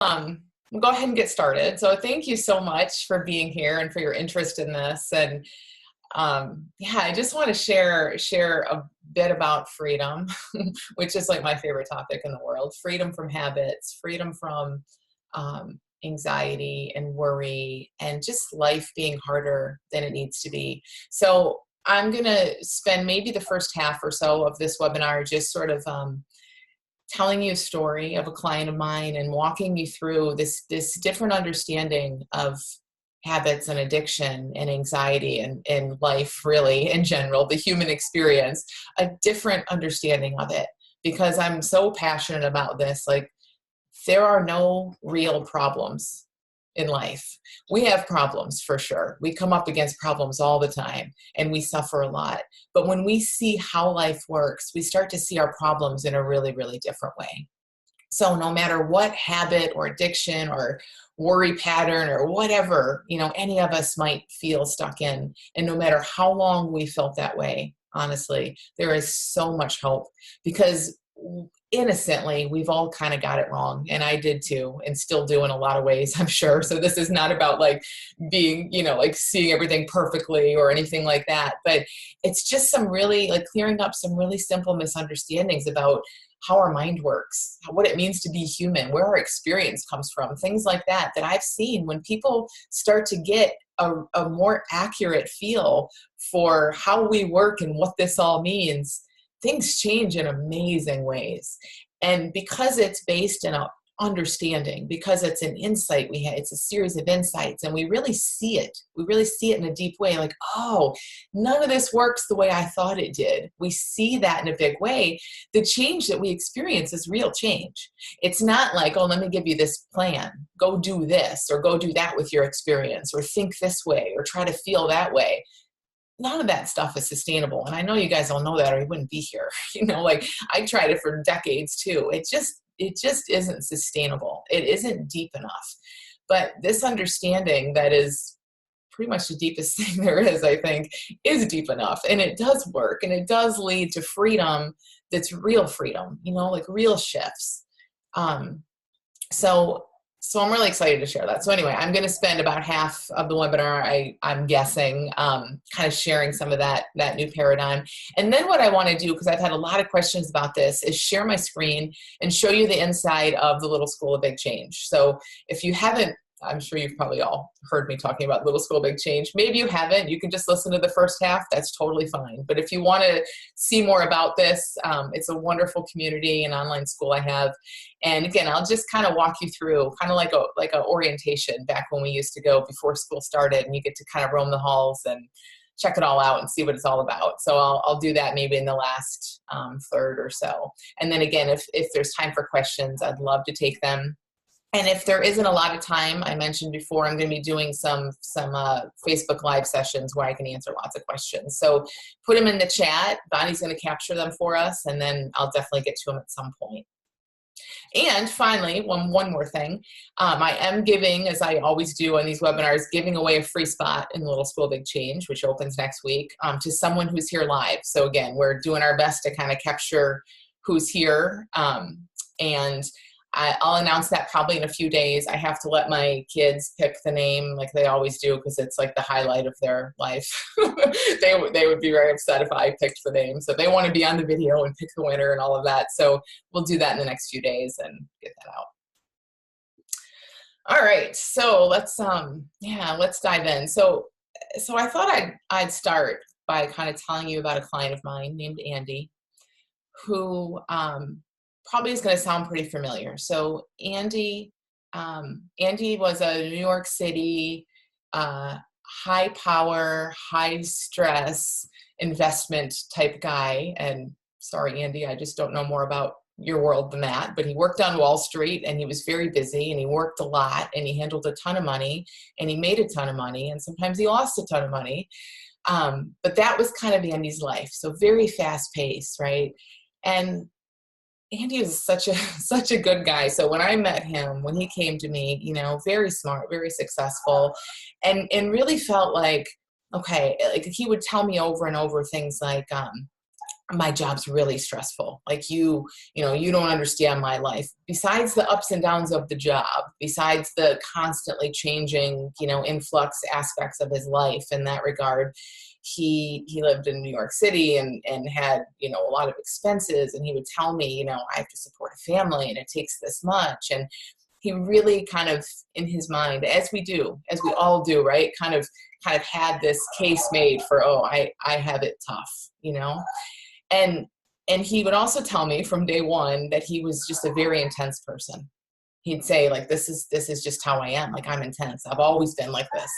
We'll go ahead and get started. So thank you so much for being here and for your interest in this. And yeah, I just want to share a bit about freedom, which is like my favorite topic in the world. Freedom from habits, freedom from anxiety and worry, and just life being harder than it needs to be. So I'm going to spend maybe the first half or so of this webinar just sort of telling you a story of a client of mine and walking you through this different understanding of habits and addiction and anxiety and life really in general, the human experience, a different understanding of it, because I'm so passionate about this. Like, there are no real problems in life. We have problems for sure. We come up against problems all the time and we suffer a lot. But when we see how life works, we start to see our problems in a really, really different way. So no matter what habit or addiction or worry pattern or whatever, any of us might feel stuck in, and no matter how long we felt that way, honestly, there is so much hope, because innocently, we've all kind of got it wrong. And I did too, and still do in a lot of ways, I'm sure. So this is not about like being, like seeing everything perfectly or anything like that. But it's just some really like clearing up some really simple misunderstandings about how our mind works, what it means to be human, where our experience comes from, things like that I've seen when people start to get a more accurate feel for how we work and what this all means. Things change in amazing ways. And because it's based in a understanding, because it's an insight we have, it's a series of insights, and we really see it. We really see it in a deep way, like, oh, none of this works the way I thought it did. We see that in a big way. The change that we experience is real change. It's not like, oh, let me give you this plan. Go do this or go do that with your experience, or think this way or try to feel that way. None of that stuff is sustainable. And I know you guys all know that, or you wouldn't be here. Like I tried it for decades too. It just isn't sustainable. It isn't deep enough. But this understanding that is pretty much the deepest thing there is, I think, is deep enough. And it does work. And it does lead to freedom that's real freedom, like real shifts. So I'm really excited to share that. So anyway, I'm going to spend about half of the webinar, I'm guessing, kind of sharing some of that new paradigm. And then what I want to do, because I've had a lot of questions about this, is share my screen and show you the inside of the Little School of Big Change. So if you haven't, I'm sure you've probably all heard me talking about Little School Big Change. Maybe you haven't. You can just listen to the first half. That's totally fine. But if you want to see more about this, it's a wonderful community and online school I have. And again, I'll just kind of walk you through kind of like a orientation back when we used to go before school started, and you get to kind of roam the halls and check it all out and see what it's all about. So I'll do that maybe in the last third or so. And then again, if there's time for questions, I'd love to take them. And if there isn't a lot of time, I mentioned before, I'm going to be doing some Facebook Live sessions where I can answer lots of questions. So put them in the chat. Bonnie's going to capture them for us, and then I'll definitely get to them at some point. And finally, one more thing. I am giving, as I always do on these webinars, giving away a free spot in Little School Big Change, which opens next week, to someone who's here live. So again, we're doing our best to kind of capture who's here. And I'll announce that probably in a few days. I have to let my kids pick the name like they always do, because it's like the highlight of their life. They would be very upset if I picked the name. So they want to be on the video and pick the winner and all of that. So we'll do that in the next few days and get that out. All right. So let's dive in. So I thought I'd start by kind of telling you about a client of mine named Andy, who probably is going to sound pretty familiar. So Andy was a New York City high power, high stress investment type guy. And sorry, Andy, I just don't know more about your world than that. But he worked on Wall Street, and he was very busy, and he worked a lot, and he handled a ton of money, and he made a ton of money, and sometimes he lost a ton of money. But that was kind of Andy's life. So very fast paced, right? And Andy is such a good guy. So when I met him, when he came to me, very smart, very successful, and really felt like, okay, like he would tell me over and over things like, my job's really stressful. Like you know, you don't understand my life. Besides the ups and downs of the job, besides the constantly changing, you know, influx aspects of his life in that regard, he lived in New York City and had, you know, a lot of expenses. And he would tell me, you know, I have to support a family and it takes this much. And he really kind of, in his mind, as we all do, right, kind of had this case made for, oh, I have it tough, you know. And he would also tell me from day one that he was just a very intense person. He'd say, like, this is just how I am. Like, I'm intense. I've always been like this.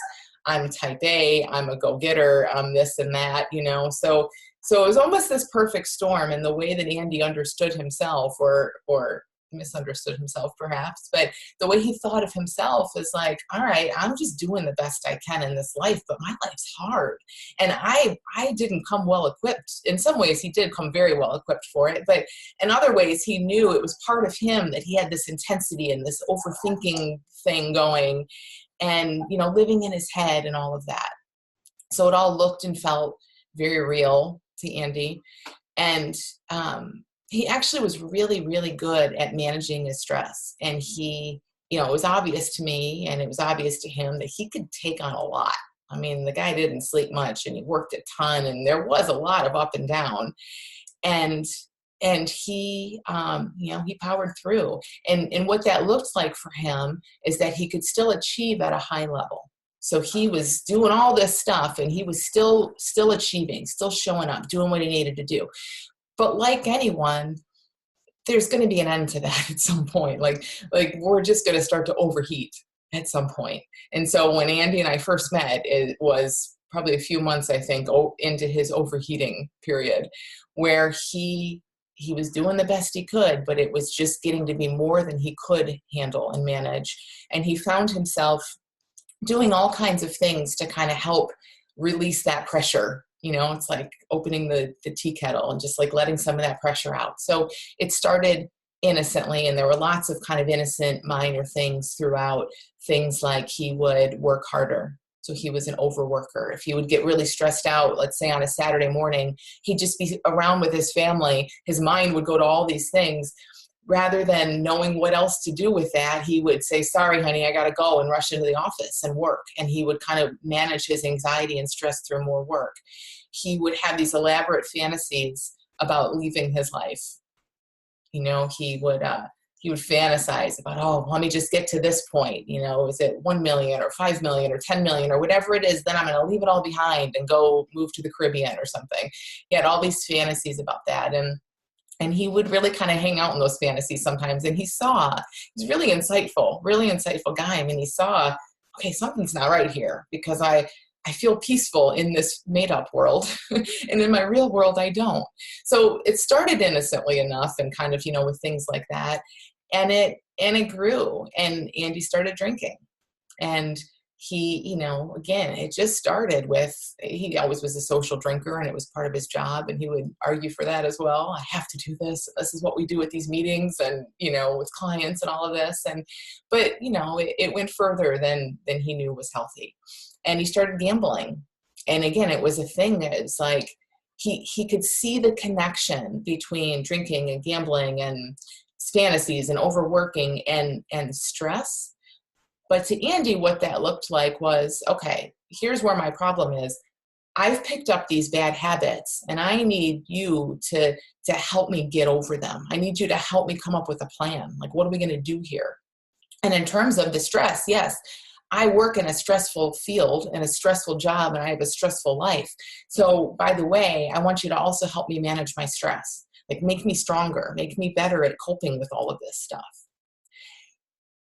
I'm type A, I'm a go-getter, I'm this and that, you know. So it was almost this perfect storm in the way that Andy understood himself, or misunderstood himself perhaps, but the way he thought of himself is like, all right, I'm just doing the best I can in this life, but my life's hard. And I didn't come well equipped. In some ways, he did come very well equipped for it, but in other ways, he knew it was part of him that he had this intensity and this overthinking thing going, and, you know, living in his head and all of that. So it all looked and felt very real to Andy. And he actually was really, really good at managing his stress. And he, you know, it was obvious to me and it was obvious to him that he could take on a lot. I mean, the guy didn't sleep much and he worked a ton, and there was a lot of up and down. And he, you know, he powered through. And what that looked like for him is that he could still achieve at a high level. So he was doing all this stuff and he was still achieving, still showing up, doing what he needed to do. But like anyone, there's going to be an end to that at some point. Like we're just going to start to overheat at some point. And so when Andy and I first met, it was probably a few months, I think, into his overheating period, where he was doing the best he could, but it was just getting to be more than he could handle and manage. And he found himself doing all kinds of things to kind of help release that pressure. You know, it's like opening the tea kettle and just like letting some of that pressure out. So it started innocently, and there were lots of kind of innocent minor things throughout. Things like he would work harder. So he was an overworker. If he would get really stressed out, let's say on a Saturday morning, he'd just be around with his family. His mind would go to all these things. Rather than knowing what else to do with that, he would say, sorry, honey, I got to go, and rush into the office and work. And he would kind of manage his anxiety and stress through more work. He would have these elaborate fantasies about leaving his life. You know, he would fantasize about, oh, let me just get to this point. You know, is it 1 million or 5 million or 10 million or whatever it is, then I'm going to leave it all behind and go move to the Caribbean or something. He had all these fantasies about that. And he would really kind of hang out in those fantasies sometimes. And he's really insightful guy. I mean, he saw, okay, something's not right here, because I feel peaceful in this made up world. And in my real world, I don't. So it started innocently enough and kind of, you know, with things like that. And it grew, and Andy started drinking. And he, you know, again, it just started with, he always was a social drinker and it was part of his job. And he would argue for that as well. I have to do this. This is what we do at these meetings and, you know, with clients and all of this. But, you know, it went further than he knew was healthy. And he started gambling. And again, it was a thing that it's like, he could see the connection between drinking and gambling and fantasies and overworking and stress. But to Andy, what that looked like was, okay, here's where my problem is. I've picked up these bad habits, and I need you to help me get over them. I need you to help me come up with a plan. Like, what are we going to do here? And in terms of the stress, yes, I work in a stressful field and a stressful job, and I have a stressful life. So, by the way, I want you to also help me manage my stress. Like, make me stronger, make me better at coping with all of this stuff.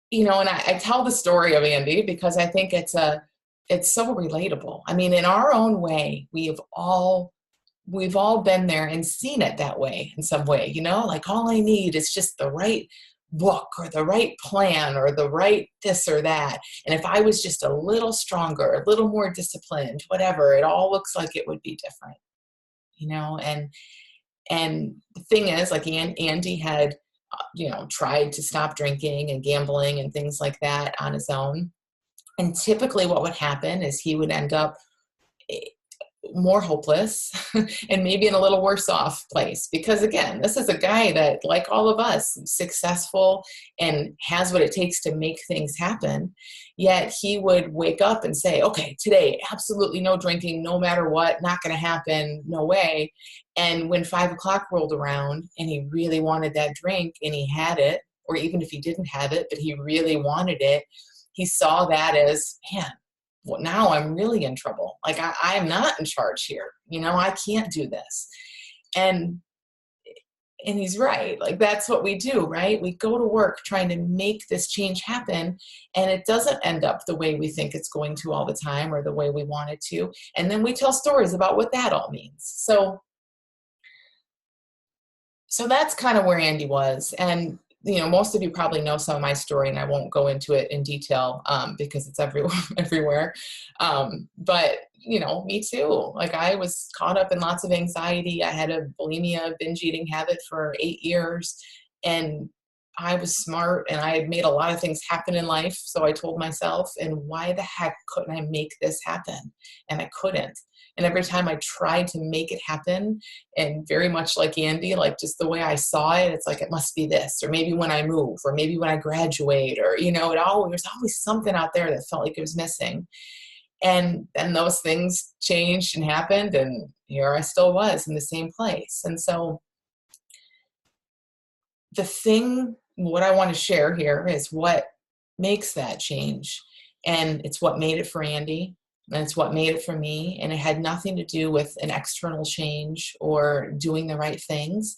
You know, and I tell the story of Andy because I think it's so relatable. I mean, in our own way, we've all been there and seen it that way in some way, you know, like all I need is just the right book or the right plan or the right this or that. And if I was just a little stronger, a little more disciplined, whatever, it all looks like it would be different, you know. And the thing is, like Andy had, you know, tried to stop drinking and gambling and things like that on his own. And typically what would happen is he would end up more hopeless and maybe in a little worse off place. Because again, this is a guy that, like all of us, successful and has what it takes to make things happen. Yet he would wake up and say, okay, today, absolutely no drinking, no matter what, not going to happen, no way. And when 5 o'clock rolled around and he really wanted that drink and he had it, or even if he didn't have it, but he really wanted it, he saw that as, man, well, now I'm really in trouble. Like I am not in charge here. I can't do this. And he's right. Like that's what we do, right? We go to work trying to make this change happen, and it doesn't end up the way we think it's going to all the time or the way we want it to. And then we tell stories about what that all means. So that's kind of where Andy was. And most of you probably know some of my story, and I won't go into it in detail because it's everywhere. But me too. Like I was caught up in lots of anxiety. I had a bulimia binge eating habit for 8 years, and I was smart and I had made a lot of things happen in life. So I told myself, and why the heck couldn't I make this happen? And I couldn't. And every time I tried to make it happen, and very much like Andy, like just the way I saw it, it's like, it must be this, or maybe when I move, or maybe when I graduate, or, there's always something out there that felt like it was missing. And then those things changed and happened, and here I still was in the same place. And so what I want to share here is what makes that change. And it's what made it for Andy. And it's what made it for me. And it had nothing to do with an external change or doing the right things,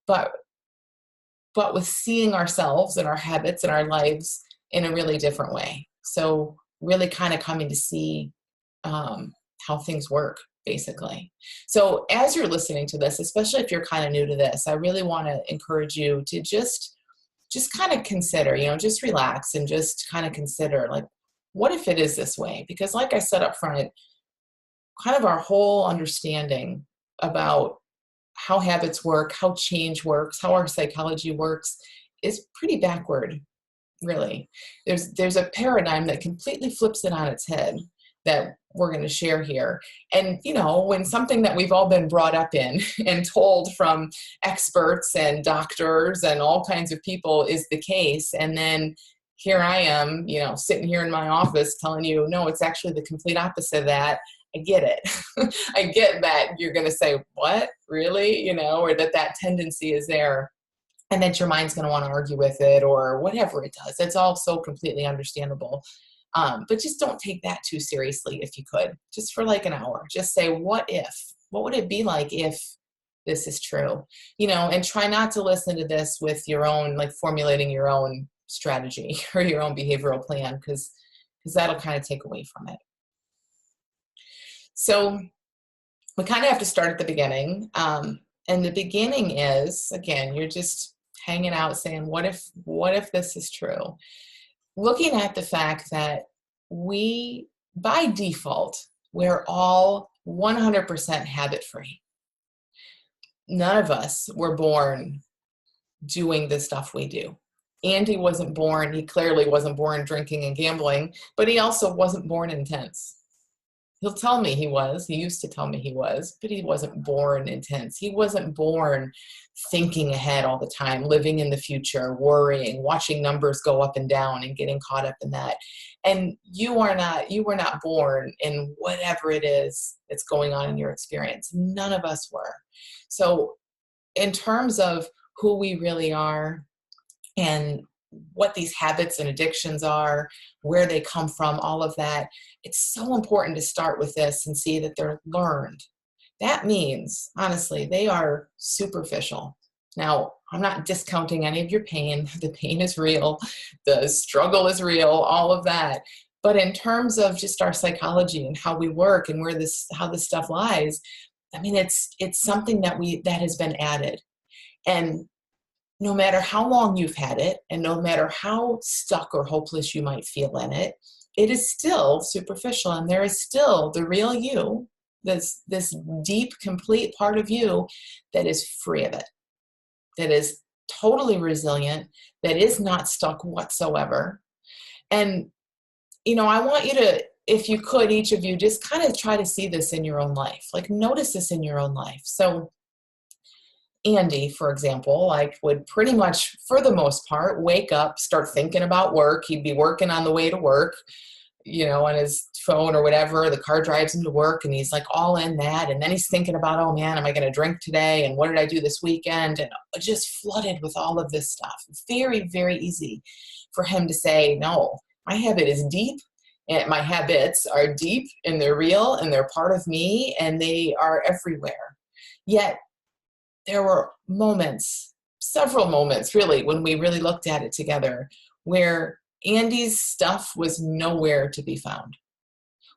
but with seeing ourselves and our habits and our lives in a really different way. So really kind of coming to see how things work, basically. So as you're listening to this, especially if you're kind of new to this, I really want to encourage you to just kind of consider, just relax and just kind of consider, like, what if it is this way? Because like I said up front, kind of our whole understanding about how habits work, how change works, how our psychology works is pretty backward, really. There's a paradigm that completely flips it on its head that we're going to share here. And, when something that we've all been brought up in and told from experts and doctors and all kinds of people is the case, and then here I am, sitting here in my office telling you, no, it's actually the complete opposite of that. I get it. I get that you're going to say, what, really? Or that tendency is there, and that your mind's going to want to argue with it or whatever it does. It's all so completely understandable. But just don't take that too seriously if you could. Just for like an hour. Just say, what if? What would it be like if this is true? And try not to listen to this with your own, like formulating your own strategy or your own behavioral plan, because that'll kind of take away from it. So we kind of have to start at the beginning. And the beginning is, again, you're just hanging out saying, what if this is true? Looking at the fact that we, by default, we're all 100% habit-free. None of us were born doing the stuff we do. Andy wasn't born, he clearly wasn't born drinking and gambling, but he also wasn't born intense. He'll tell me he was. He used to tell me he was, but he wasn't born intense. He wasn't born thinking ahead all the time, living in the future, worrying, watching numbers go up and down and getting caught up in that. And you were not born in whatever it is that's going on in your experience. None of us were. So in terms of who we really are and what these habits and addictions are, where they come from, all of that, it's so important to start with this and see that they're learned. That means, honestly, they are superficial. Now, I'm not discounting any of your pain. The pain is real. The struggle is real, all of that. But in terms of just our psychology and how we work and how this stuff lies, I mean, it's something that has been added. And no matter how long you've had it, and no matter how stuck or hopeless you might feel in it, it is still superficial, and there is still the real you, this deep, complete part of you that is free of it, that is totally resilient, that is not stuck whatsoever. And, I want you to if you could, each of you just kind of try to see this in your own life, like notice this in your own life. So Andy, for example, like would pretty much, for the most part, wake up, start thinking about work. He'd be working on the way to work, on his phone or whatever. The car drives him to work and he's like all in that. And then he's thinking about, oh man, am I going to drink today? And what did I do this weekend? And just flooded with all of this stuff. Very, very easy for him to say, no, my habit is deep. And my habits are deep and they're real and they're part of me and they are everywhere. Yet there were moments, several moments really, when we really looked at it together, where Andy's stuff was nowhere to be found,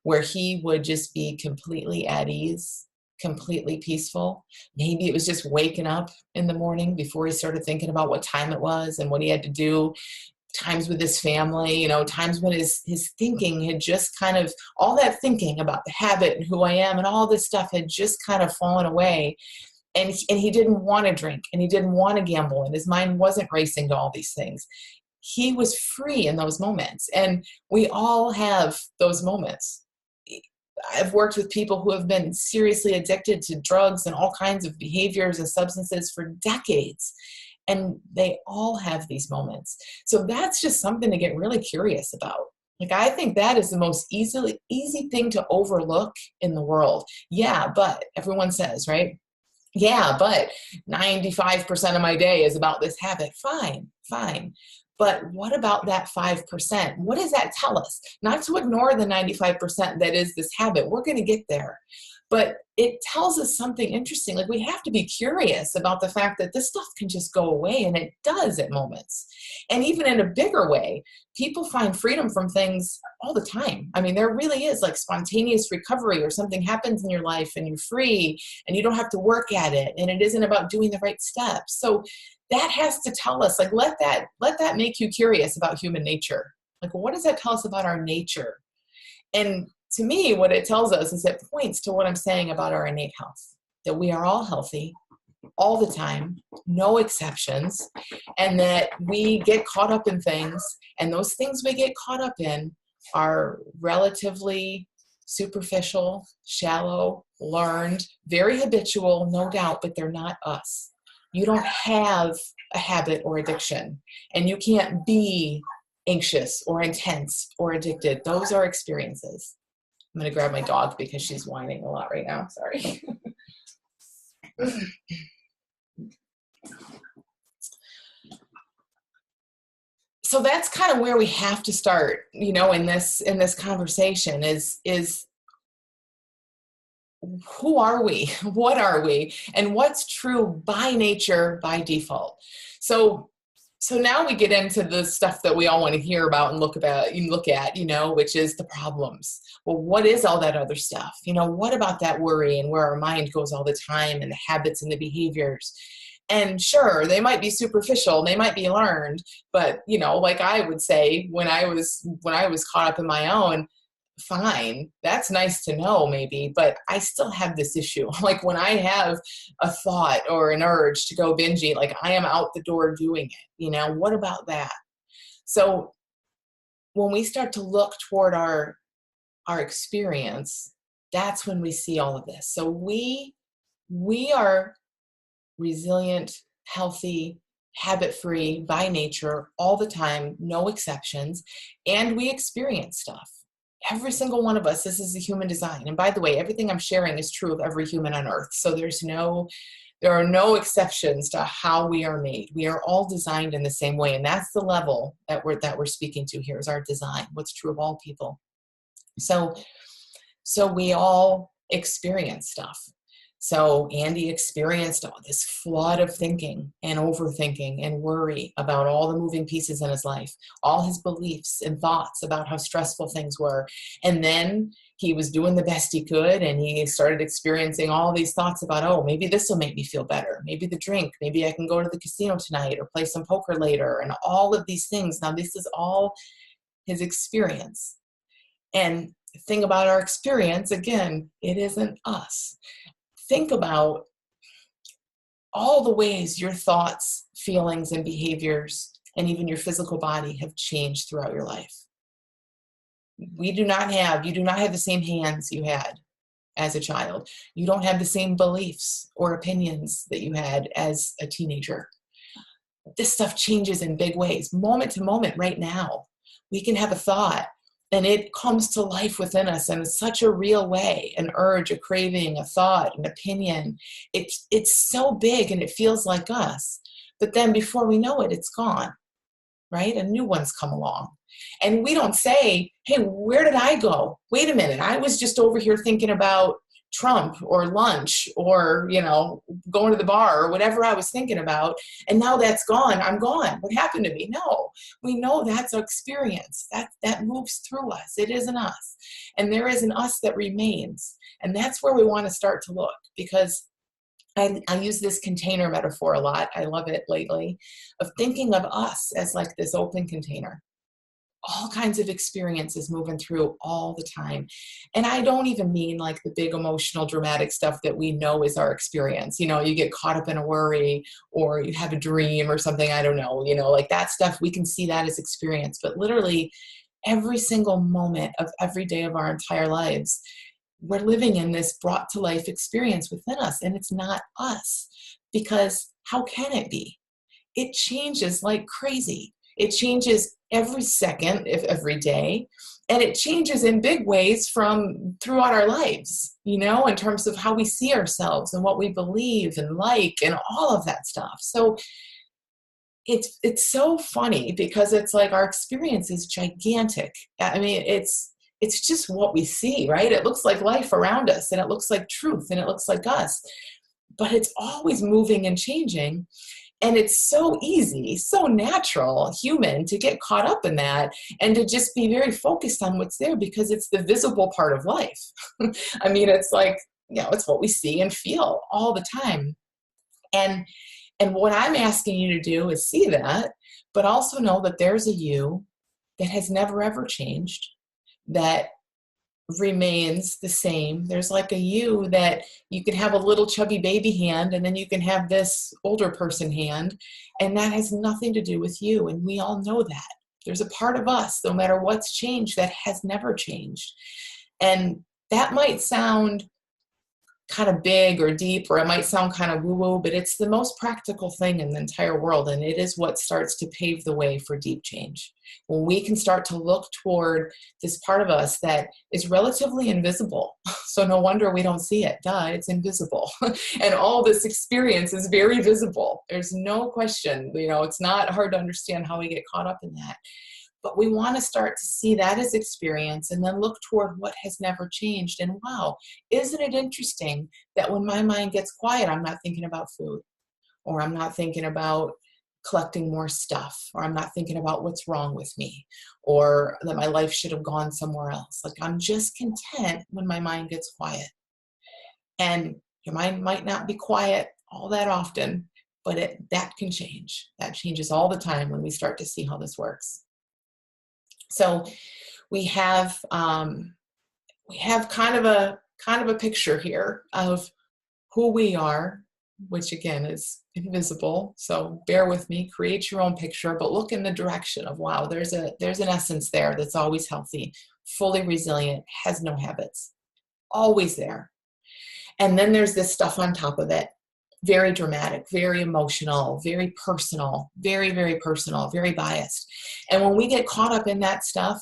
where he would just be completely at ease, completely peaceful. Maybe it was just waking up in the morning before he started thinking about what time it was and what he had to do, times with his family, times when his thinking had just kind of, all that thinking about the habit and who I am and all this stuff had just kind of fallen away. And he didn't want to drink and he didn't want to gamble and his mind wasn't racing to all these things. He was free in those moments. And we all have those moments. I've worked with people who have been seriously addicted to drugs and all kinds of behaviors and substances for decades. And they all have these moments. So that's just something to get really curious about. Like, I think that is the most easy thing to overlook in the world. Yeah, but everyone says, right? Yeah, but 95% of my day is about this habit. Fine. But what about that 5%? What does that tell us? Not to ignore the 95% that is this habit. We're going to get there. But it tells us something interesting. Like, we have to be curious about the fact that this stuff can just go away, and it does at moments. And even in a bigger way, people find freedom from things all the time. I mean, there really is like spontaneous recovery, or something happens in your life and you're free and you don't have to work at it, and it isn't about doing the right steps. So that has to tell us, like, let that make you curious about human nature. Like, what does that tell us about our nature? And to me, what it tells us is it points to what I'm saying about our innate health, that we are all healthy all the time, no exceptions, and that we get caught up in things, and those things we get caught up in are relatively superficial, shallow, learned, very habitual, no doubt, but they're not us. You don't have a habit or addiction, and you can't be anxious or intense or addicted. Those are experiences. I'm going to grab my dog because she's whining a lot right now. Sorry. So that's kind of where we have to start, in this conversation is who are we? What are we? And what's true by nature, by default? So now we get into the stuff that we all want to hear about and look at, which is the problems. Well, what is all that other stuff? What about that worry and where our mind goes all the time and the habits and the behaviors? And sure, they might be superficial, they might be learned, but like I would say when I was caught up in my own, fine, that's nice to know maybe, but I still have this issue. Like, when I have a thought or an urge to go binge eat, like, I am out the door doing it. What about that? So when we start to look toward our experience, that's when we see all of this. So we are resilient, healthy, habit-free by nature all the time, no exceptions, and we experience stuff. Every single one of us, this is the human design. And by the way, everything I'm sharing is true of every human on earth. So there are no exceptions to how we are made. We are all designed in the same way. And that's the level that we're speaking to here, is our design, what's true of all people. So we all experience stuff. So Andy experienced all this flood of thinking and overthinking and worry about all the moving pieces in his life, all his beliefs and thoughts about how stressful things were. And then he was doing the best he could, and he started experiencing all these thoughts about, oh, maybe this will make me feel better. Maybe the drink, maybe I can go to the casino tonight or play some poker later, and all of these things. Now, this is all his experience. And the thing about our experience, again, it isn't us. Think about all the ways your thoughts, feelings, and behaviors, and even your physical body have changed throughout your life. You do not have the same hands you had as a child. You don't have the same beliefs or opinions that you had as a teenager. This stuff changes in big ways, moment to moment right now. We can have a thought and it comes to life within us in such a real way, an urge, a craving, a thought, an opinion. It's so big and it feels like us. But then before we know it, it's gone, right? A new one's come along. And we don't say, hey, where did I go? Wait a minute. I was just over here thinking about Trump or lunch or, going to the bar or whatever I was thinking about. And now that's gone. I'm gone. What happened to me? No, we know that's our experience. That moves through us. It isn't us. And there is an us that remains. And that's where we want to start to look, because I use this container metaphor a lot. I love it lately, of thinking of us as like this open container. All kinds of experiences moving through all the time. And I don't even mean like the big emotional dramatic stuff that we know is our experience. You get caught up in a worry or you have a dream or something, I don't know, like that stuff, we can see that as experience. But literally every single moment of every day of our entire lives, we're living in this brought to life experience within us, and it's not us, because how can it be? It changes like crazy. It changes every second, if every day, and it changes in big ways from throughout our lives, in terms of how we see ourselves and what we believe and like and all of that stuff. So it's so funny because it's like our experience is gigantic. I mean, it's just what we see, right? It looks like life around us, and it looks like truth, and it looks like us, but it's always moving and changing. And it's so easy, so natural, human, to get caught up in that and to just be very focused on what's there because it's the visible part of life. I mean, it's like, it's what we see and feel all the time. And what I'm asking you to do is see that, but also know that there's a you that has never, ever changed, that remains the same. There's like a you that you can have a little chubby baby hand, and then you can have this older person hand, and that has nothing to do with you. And we all know that. There's a part of us, no matter what's changed, that has never changed. And that might sound kind of big or deep, or it might sound kind of woo-woo, but it's the most practical thing in the entire world, and it is what starts to pave the way for deep change. When we can start to look toward this part of us that is relatively invisible, so no wonder we don't see it. Duh, it's invisible. And all this experience is very visible. There's no question. It's not hard to understand how we get caught up in that. But we want to start to see that as experience and then look toward what has never changed. And wow, isn't it interesting that when my mind gets quiet, I'm not thinking about food, or I'm not thinking about collecting more stuff, or I'm not thinking about what's wrong with me, or that my life should have gone somewhere else. Like, I'm just content when my mind gets quiet. And your mind might not be quiet all that often, but that can change. That changes all the time when we start to see how this works. So we have kind of a picture here of who we are, which again is invisible. So bear with me, create your own picture, but look in the direction of, wow, there's an essence there that's always healthy, fully resilient, has no habits, always there. And then there's this stuff on top of it. Very dramatic, very emotional, very personal, very, very personal, very biased. And when we get caught up in that stuff,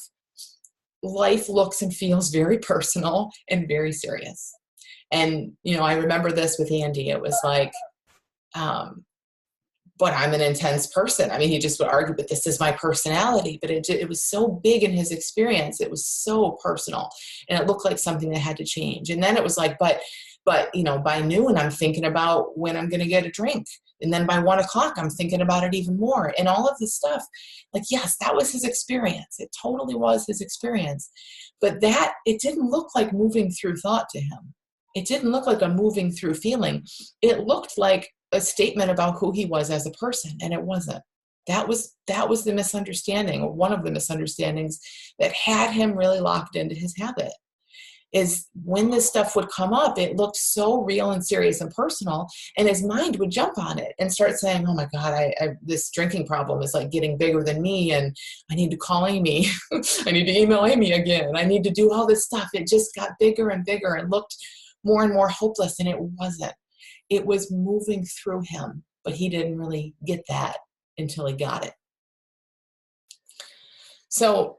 life looks and feels very personal and very serious. And, I remember this with Andy. It was like, but I'm an intense person. I mean, he just would argue, but this is my personality. But it was so big in his experience. It was so personal. And it looked like something that had to change. And then it was like, but by noon, I'm thinking about when I'm going to get a drink. And then by 1 o'clock, I'm thinking about it even more. And all of this stuff, like, yes, that was his experience. It totally was his experience. But it didn't look like moving through thought to him. It didn't look like a moving through feeling. It looked like a statement about who he was as a person. And it wasn't. That was the misunderstanding, or one of the misunderstandings that had him really locked into his habit. is when this stuff would come up, it looked so real and serious and personal, and his mind would jump on it and start saying, oh my God, this drinking problem is like getting bigger than me, and I need to call Amy. I need to email Amy again. I need to do all this stuff. It just got bigger and bigger and looked more and more hopeless, and it wasn't. It was moving through him, but he didn't really get that until he got it. So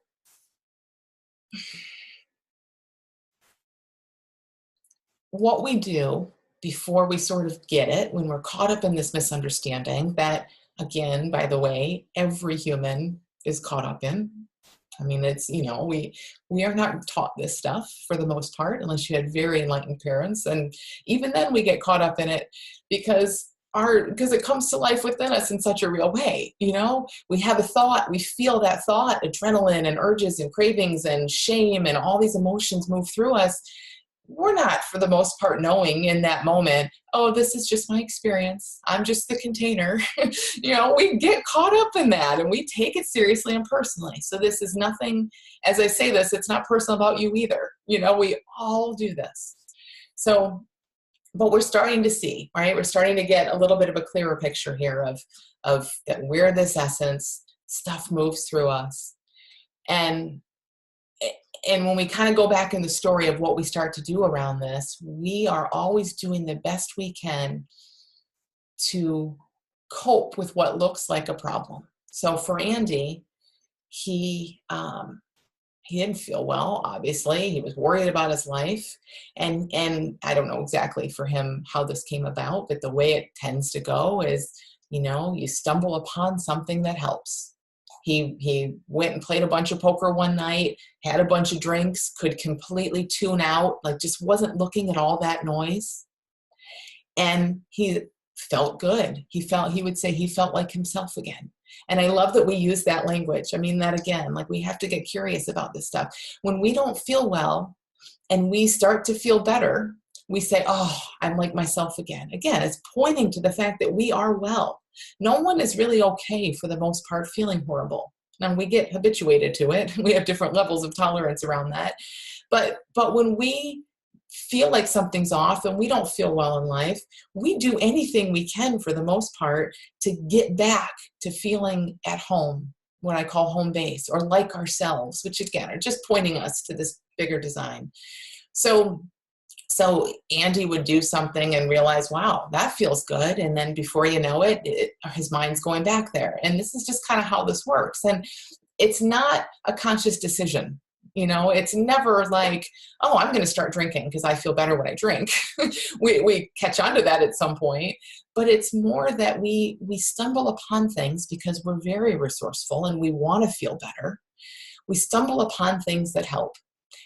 what we do before we sort of get it, when we're caught up in this misunderstanding that, again, by the way, every human is caught up in. I mean, it's, we are not taught this stuff for the most part, unless you had very enlightened parents. And even then we get caught up in it because it comes to life within us in such a real way. We have a thought, we feel that thought, adrenaline and urges and cravings and shame and all these emotions move through us. We're not, for the most part, knowing in that moment, oh, this is just my experience. I'm just the container. We get caught up in that and we take it seriously and personally. So this is nothing, as I say this, it's not personal about you either. We all do this. So, but we're starting to see, right? We're starting to get a little bit of a clearer picture here of that we're this essence, stuff moves through us. And when we kind of go back in the story of what we start to do around this, we are always doing the best we can to cope with what looks like a problem. So for Andy, he didn't feel well, obviously. He was worried about his life. And I don't know exactly for him how this came about, but the way it tends to go is, you stumble upon something that helps. He went and played a bunch of poker one night, had a bunch of drinks, could completely tune out, like just wasn't looking at all that noise. And he felt good. He would say he felt like himself again. And I love that we use that language. I mean, that again, like we have to get curious about this stuff. When we don't feel well and we start to feel better, we say, oh, I'm like myself again. Again, it's pointing to the fact that we are well. No one is really okay for the most part feeling horrible. Now we get habituated to it. We have different levels of tolerance around that. But when we feel like something's off and we don't feel well in life, we do anything we can for the most part to get back to feeling at home, what I call home base, or like ourselves, which again are just pointing us to this bigger design. So Andy would do something and realize, wow, that feels good. And then before you know it, his mind's going back there. And this is just kind of how this works. And it's not a conscious decision. It's never like, oh, I'm going to start drinking because I feel better when I drink. we catch on to that at some point. But it's more that we stumble upon things because we're very resourceful and we want to feel better. We stumble upon things that help.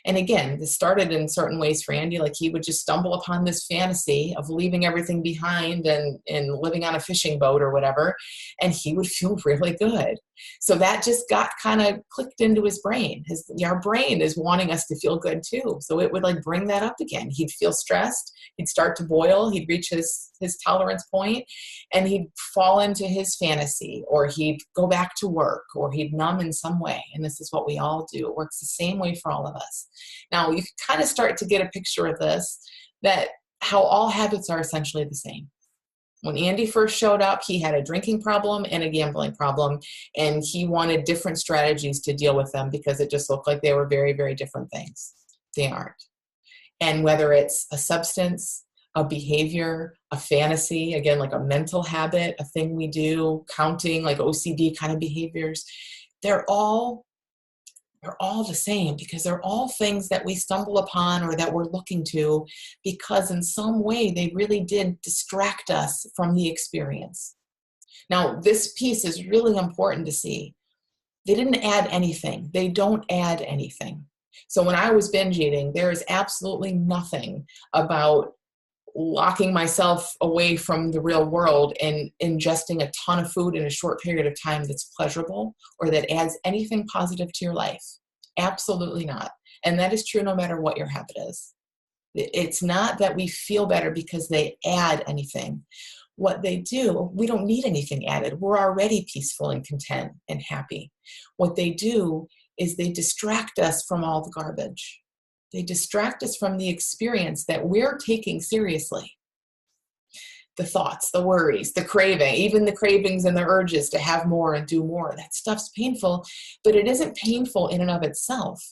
And again, this started in certain ways for Andy, like he would just stumble upon this fantasy of leaving everything behind and living on a fishing boat or whatever, and he would feel really good. So that just got kind of clicked into his brain. Our brain is wanting us to feel good too. So it would like bring that up again. He'd feel stressed. He'd start to boil. He'd reach his tolerance point, and he'd fall into his fantasy, or he'd go back to work, or he'd numb in some way. And this is what we all do. It works the same way for all of us. Now you kind of start to get a picture of this, that how all habits are essentially the same. When Andy first showed up, he had a drinking problem and a gambling problem, and he wanted different strategies to deal with them because it just looked like they were very, very different things. They aren't. And whether it's a substance, a behavior, a fantasy, again, like a mental habit, a thing we do, counting, like OCD kind of behaviors, they're all the same because they're all things that we stumble upon or that we're looking to because in some way they really did distract us from the experience. Now, this piece is really important to see. They didn't add anything. They don't add anything. So when I was binge eating, there is absolutely nothing about locking myself away from the real world and ingesting a ton of food in a short period of time that's pleasurable or that adds anything positive to your life. Absolutely not. And that is true no matter what your habit is. It's not that we feel better because they add anything. What they do, we don't need anything added. We're already peaceful and content and happy. What they do is they distract us from all the garbage. They distract us from the experience that we're taking seriously. The thoughts, the worries, the craving, even the cravings and the urges to have more and do more. That stuff's painful, but it isn't painful in and of itself.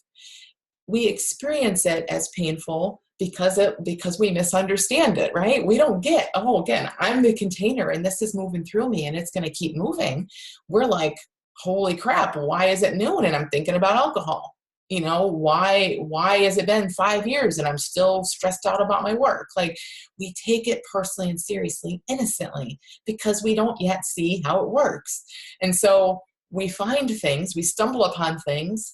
We experience it as painful because we misunderstand it, right? We don't get, oh, again, I'm the container and this is moving through me and it's going to keep moving. We're like, holy crap, why is it noon and I'm thinking about alcohol? Why has it been 5 years and I'm still stressed out about my work? Like, we take it personally and seriously, innocently, because we don't yet see how it works. And so we find things, we stumble upon things,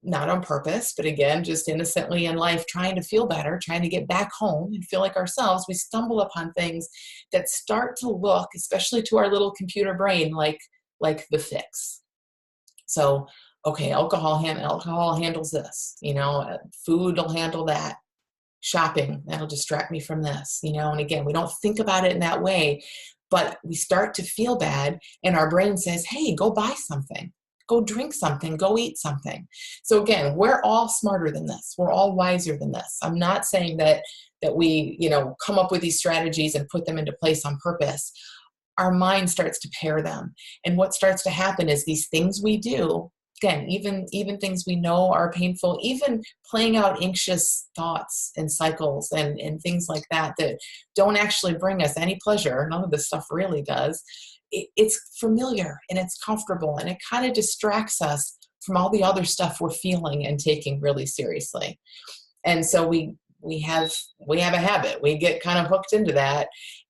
not on purpose, but again, just innocently in life, trying to feel better, trying to get back home and feel like ourselves. We stumble upon things that start to look, especially to our little computer brain, like the fix. So, okay, alcohol handles this, food will handle that. Shopping, that'll distract me from this, and again, we don't think about it in that way, but we start to feel bad and our brain says, hey, go buy something, go drink something, go eat something. So again, we're all smarter than this. We're all wiser than this. I'm not saying that we, come up with these strategies and put them into place on purpose. Our mind starts to pair them. And what starts to happen is these things we do, again, even things we know are painful, even playing out anxious thoughts and cycles and things like that don't actually bring us any pleasure. None of this stuff really does. It's familiar and it's comfortable and it kind of distracts us from all the other stuff we're feeling and taking really seriously. And so we have a habit. We get kind of hooked into that.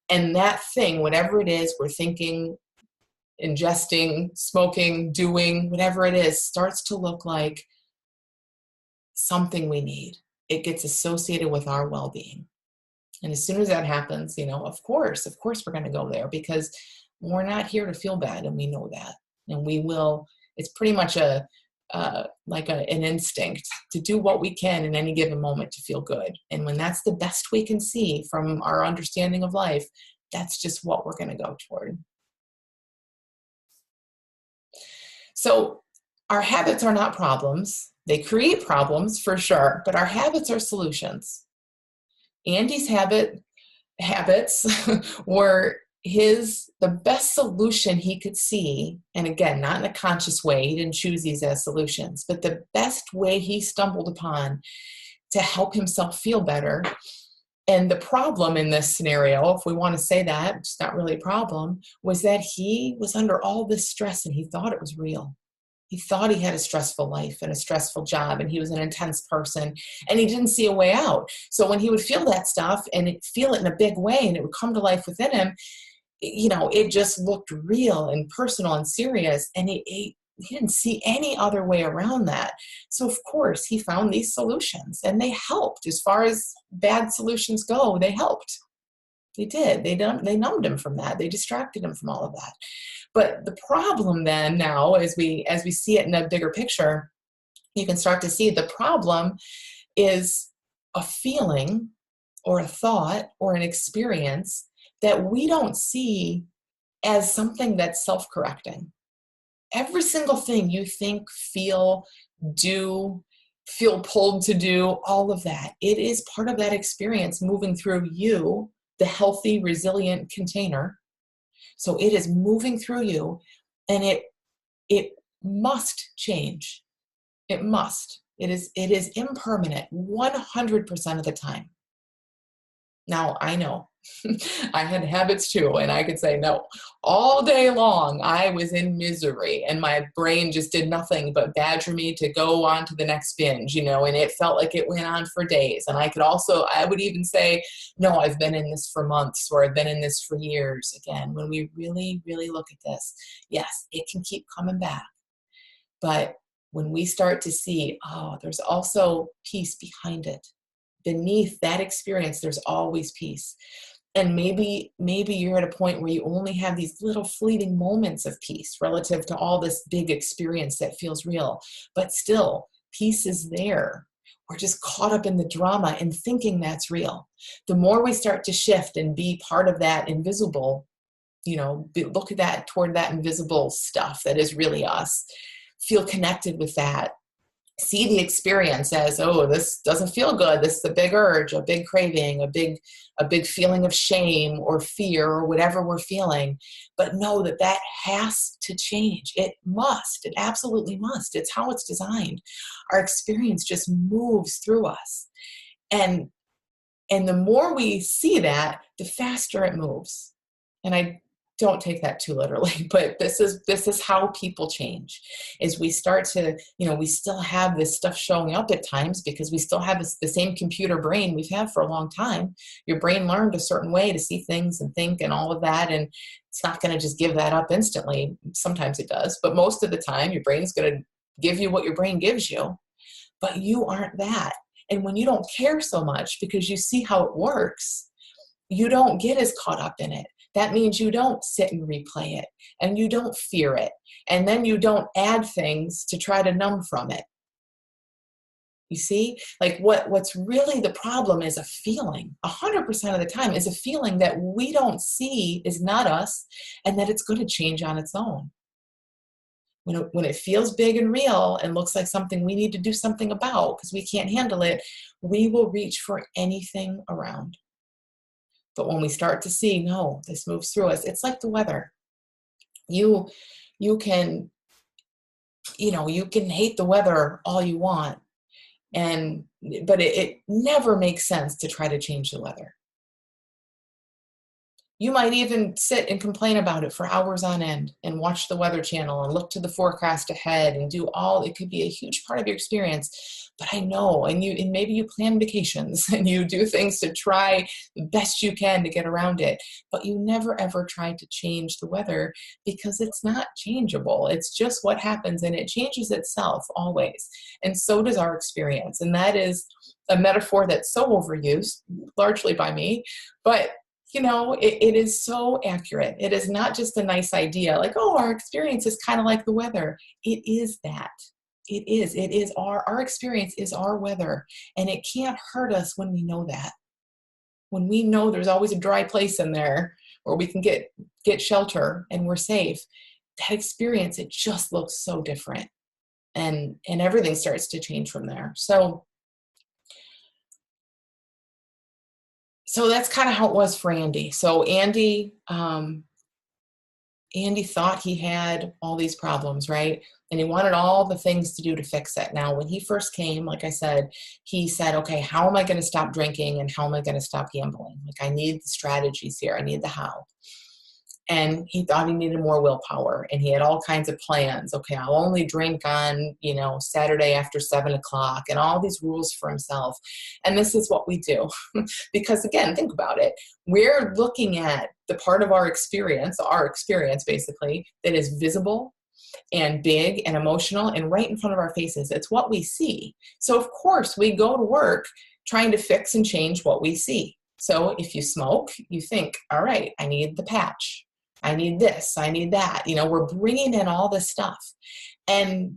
And that thing, whatever it is we're thinking, ingesting, smoking, doing, whatever it is, starts to look like something we need. It gets associated with our well-being. And as soon as that happens, of course, we're going to go there because we're not here to feel bad. And we know that. And we will, it's pretty much an instinct to do what we can in any given moment to feel good. And when that's the best we can see from our understanding of life, that's just what we're going to go toward. So our habits are not problems. They create problems for sure, but our habits are solutions. Andy's habits were the best solution he could see. And again, not in a conscious way. He didn't choose these as solutions, but the best way he stumbled upon to help himself feel better. And the problem in this scenario, if we want to say that, it's not really a problem, was that he was under all this stress and he thought it was real. He thought he had a stressful life and a stressful job and he was an intense person and he didn't see a way out. So when he would feel that stuff and feel it in a big way and it would come to life within him, it just looked real and personal and serious, and he didn't see any other way around that. So of course he found these solutions and they helped. As far as bad solutions go, they helped. They did. They numbed him from that. They distracted him from all of that. But the problem then now, as we see it in a bigger picture, you can start to see the problem is a feeling or a thought or an experience that we don't see as something that's self-correcting. Every single thing you think, feel, do, feel pulled to do, all of that, it is part of that experience moving through you, the healthy, resilient container. So it is moving through you, and it must change. It must. It is impermanent 100% of the time. Now, I know I had habits too, and I could say no. All day long, I was in misery, and my brain just did nothing but badger me to go on to the next binge, and it felt like it went on for days. And I would even say, no, I've been in this for months, or I've been in this for years. Again, when we really, really look at this, yes, it can keep coming back. But when we start to see, there's also peace behind it. Beneath that experience, there's always peace. And maybe you're at a point where you only have these little fleeting moments of peace relative to all this big experience that feels real. But still, peace is there. We're just caught up in the drama and thinking that's real. The more we start to shift and be part of that invisible, look at that toward that invisible stuff that is really us, feel connected with that, see the experience as, oh, this doesn't feel good. This is a big urge, a big craving, a big feeling of shame or fear or whatever we're feeling. But know that that has to change. It must. It absolutely must. It's how it's designed. Our experience just moves through us. And the more we see that, the faster it moves. And I don't take that too literally, but this is how people change. Is we start to, we still have this stuff showing up at times because we still have the same computer brain we've had for a long time. Your brain learned a certain way to see things and think and all of that, and it's not going to just give that up instantly. Sometimes it does, but most of the time your brain's going to give you what your brain gives you, but you aren't that. And when you don't care so much because you see how it works, you don't get as caught up in it. That means you don't sit and replay it, and you don't fear it, and then you don't add things to try to numb from it. You see, like what's really the problem is a feeling. 100% of the time is a feeling that we don't see is not us, and that it's going to change on its own. When it feels big and real and looks like something we need to do something about because we can't handle it, we will reach for anything around. But when we start to see, no, this moves through us, it's like the weather. You can hate the weather all you want, but it never makes sense to try to change the weather. You might even sit and complain about it for hours on end and watch the Weather Channel and look to the forecast ahead and it could be a huge part of your experience. But I know, and maybe you plan vacations and you do things to try the best you can to get around it, but you never ever try to change the weather because it's not changeable. It's just what happens, and it changes itself always. And so does our experience. And that is a metaphor that's so overused, largely by me, but it is so accurate. It is not just a nice idea like, oh, our experience is kind of like the weather. It is that. It is our experience is our weather, and it can't hurt us when we know that. When we know there's always a dry place in there where we can get shelter and we're safe, that experience, it just looks so different, and everything starts to change from there. So that's kind of how it was for Andy. So Andy thought he had all these problems, right? And he wanted all the things to do to fix it. Now, when he first came, like I said, he said, okay, how am I going to stop drinking and how am I going to stop gambling? Like, I need the strategies here. I need the how. And he thought he needed more willpower, and he had all kinds of plans. Okay, I'll only drink on, Saturday after 7:00, and all these rules for himself. And this is what we do. Because again, think about it. We're looking at the part of our experience basically, that is visible and big and emotional and right in front of our faces. It's what we see. So of course we go to work trying to fix and change what we see. So if you smoke, you think, all right, I need the patch. I need this, I need that. We're bringing in all this stuff. And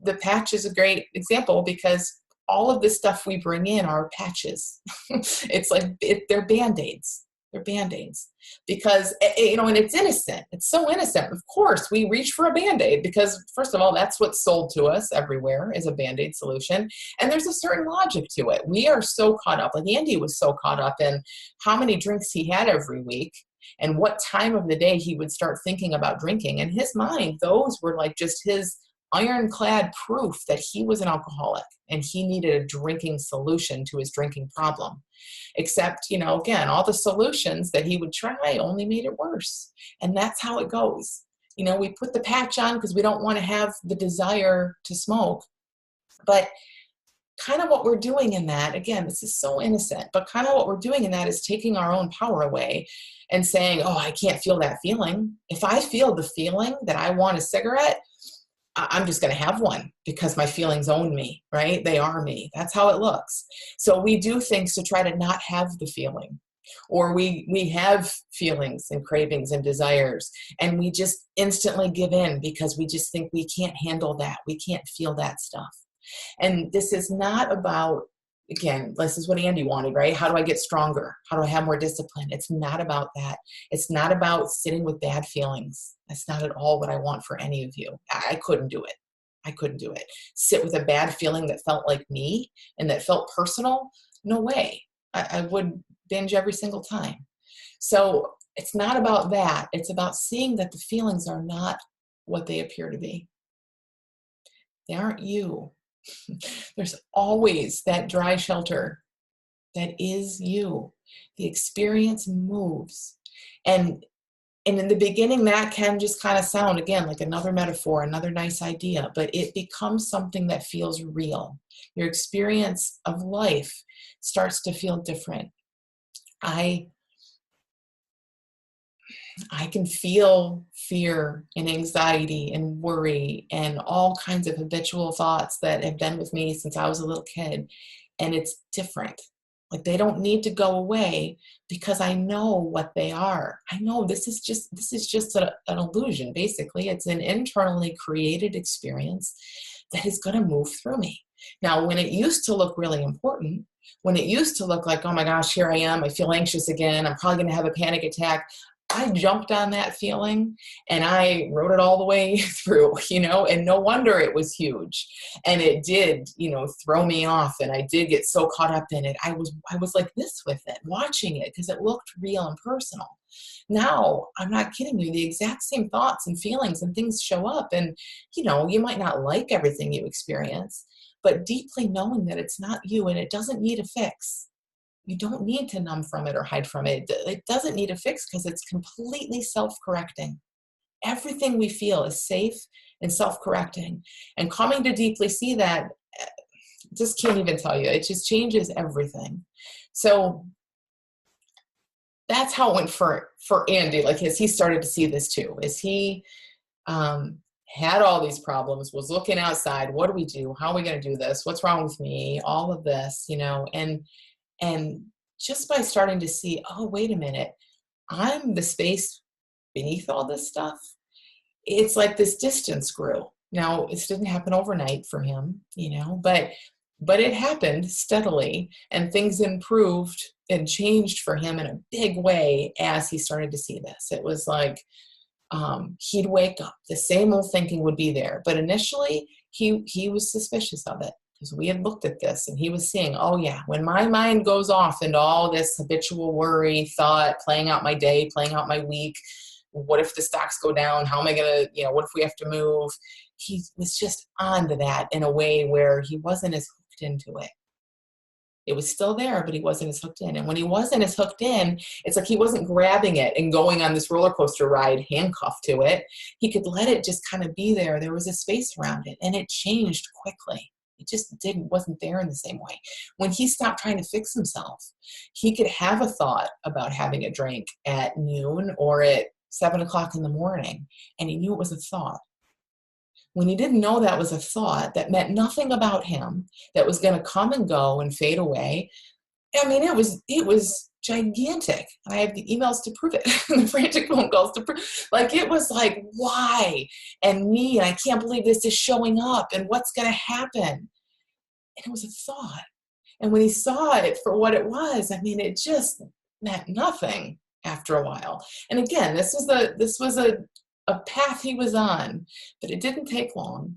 the patch is a great example because all of the stuff we bring in are patches. It's like they're Band-Aids. They're Band-Aids because, and it's innocent. It's so innocent. Of course, we reach for a Band-Aid because, first of all, that's what's sold to us everywhere is a Band-Aid solution. And there's a certain logic to it. We are so caught up. Like Andy was so caught up in how many drinks he had every week and what time of the day he would start thinking about drinking. In his mind, those were like just his ironclad proof that he was an alcoholic and he needed a drinking solution to his drinking problem. Except, again, all the solutions that he would try only made it worse. And that's how it goes. We put the patch on because we don't want to have the desire to smoke. But kind of what we're doing in that, again, this is so innocent, but kind of what we're doing in that is taking our own power away and saying, oh, I can't feel that feeling. If I feel the feeling that I want a cigarette, I'm just going to have one because my feelings own me, right? They are me. That's how it looks. So we do things to try to not have the feeling, or we have feelings and cravings and desires, and we just instantly give in because we just think we can't handle that. We can't feel that stuff. And this is not about, again, this is what Andy wanted, right? How do I get stronger? How do I have more discipline? It's not about that. It's not about sitting with bad feelings. That's not at all what I want for any of you. I couldn't do it. I couldn't do it. Sit with a bad feeling that felt like me and that felt personal. No way. I would binge every single time. So it's not about that. It's about seeing that the feelings are not what they appear to be. They aren't you. There's always that dry shelter that is you. The experience moves. And in the beginning, that can just kind of sound, again, like another metaphor, another nice idea, but it becomes something that feels real. Your experience of life starts to feel different. I can feel fear and anxiety and worry and all kinds of habitual thoughts that have been with me since I was a little kid. And it's different. Like, they don't need to go away because I know what they are. I know this is just an illusion. Basically, it's an internally created experience that is going to move through me. Now, when it used to look really important, when it used to look like, oh my gosh, here I am, I feel anxious again, I'm probably going to have a panic attack, I jumped on that feeling and I wrote it all the way through, and no wonder it was huge. And it did, throw me off, and I did get so caught up in it. I was like this with it, watching it because it looked real and personal. Now, I'm not kidding you, the exact same thoughts and feelings and things show up, and you might not like everything you experience, but deeply knowing that it's not you and it doesn't need a fix. You don't need to numb from it or hide from it. It doesn't need a fix because it's completely self-correcting. Everything we feel is safe and self-correcting. And coming to deeply see that, just can't even tell you. It just changes everything. So that's how it went for Andy. Like, as he started to see this too, as he had all these problems, was looking outside. What do we do? How are we going to do this? What's wrong with me? All of this, and just by starting to see, oh, wait a minute, I'm the space beneath all this stuff. It's like this distance grew. Now, this didn't happen overnight for him, but it happened steadily, and things improved and changed for him in a big way as he started to see this. It was like he'd wake up, the same old thinking would be there. But initially, he was suspicious of it, because we had looked at this and he was seeing, oh yeah, when my mind goes off into all this habitual worry, thought, playing out my day, playing out my week, what if the stocks go down? How am I going to, what if we have to move? He was just on to that in a way where he wasn't as hooked into it. It was still there, but he wasn't as hooked in. And when he wasn't as hooked in, it's like he wasn't grabbing it and going on this roller coaster ride handcuffed to it. He could let it just kind of be there. There was a space around it, and it changed quickly. It just wasn't there in the same way. When he stopped trying to fix himself, he could have a thought about having a drink at noon or at 7 o'clock in the morning, and he knew it was a thought. When he didn't know that was a thought that meant nothing about him, that was going to come and go and fade away, I mean, it was gigantic. I have the emails to prove it, the frantic phone calls to prove. Like, it was like, why? And me, and I can't believe this is showing up, and what's going to happen? And it was a thought. And when he saw it for what it was, I mean, it just meant nothing after a while. And again, this was a path he was on, but it didn't take long.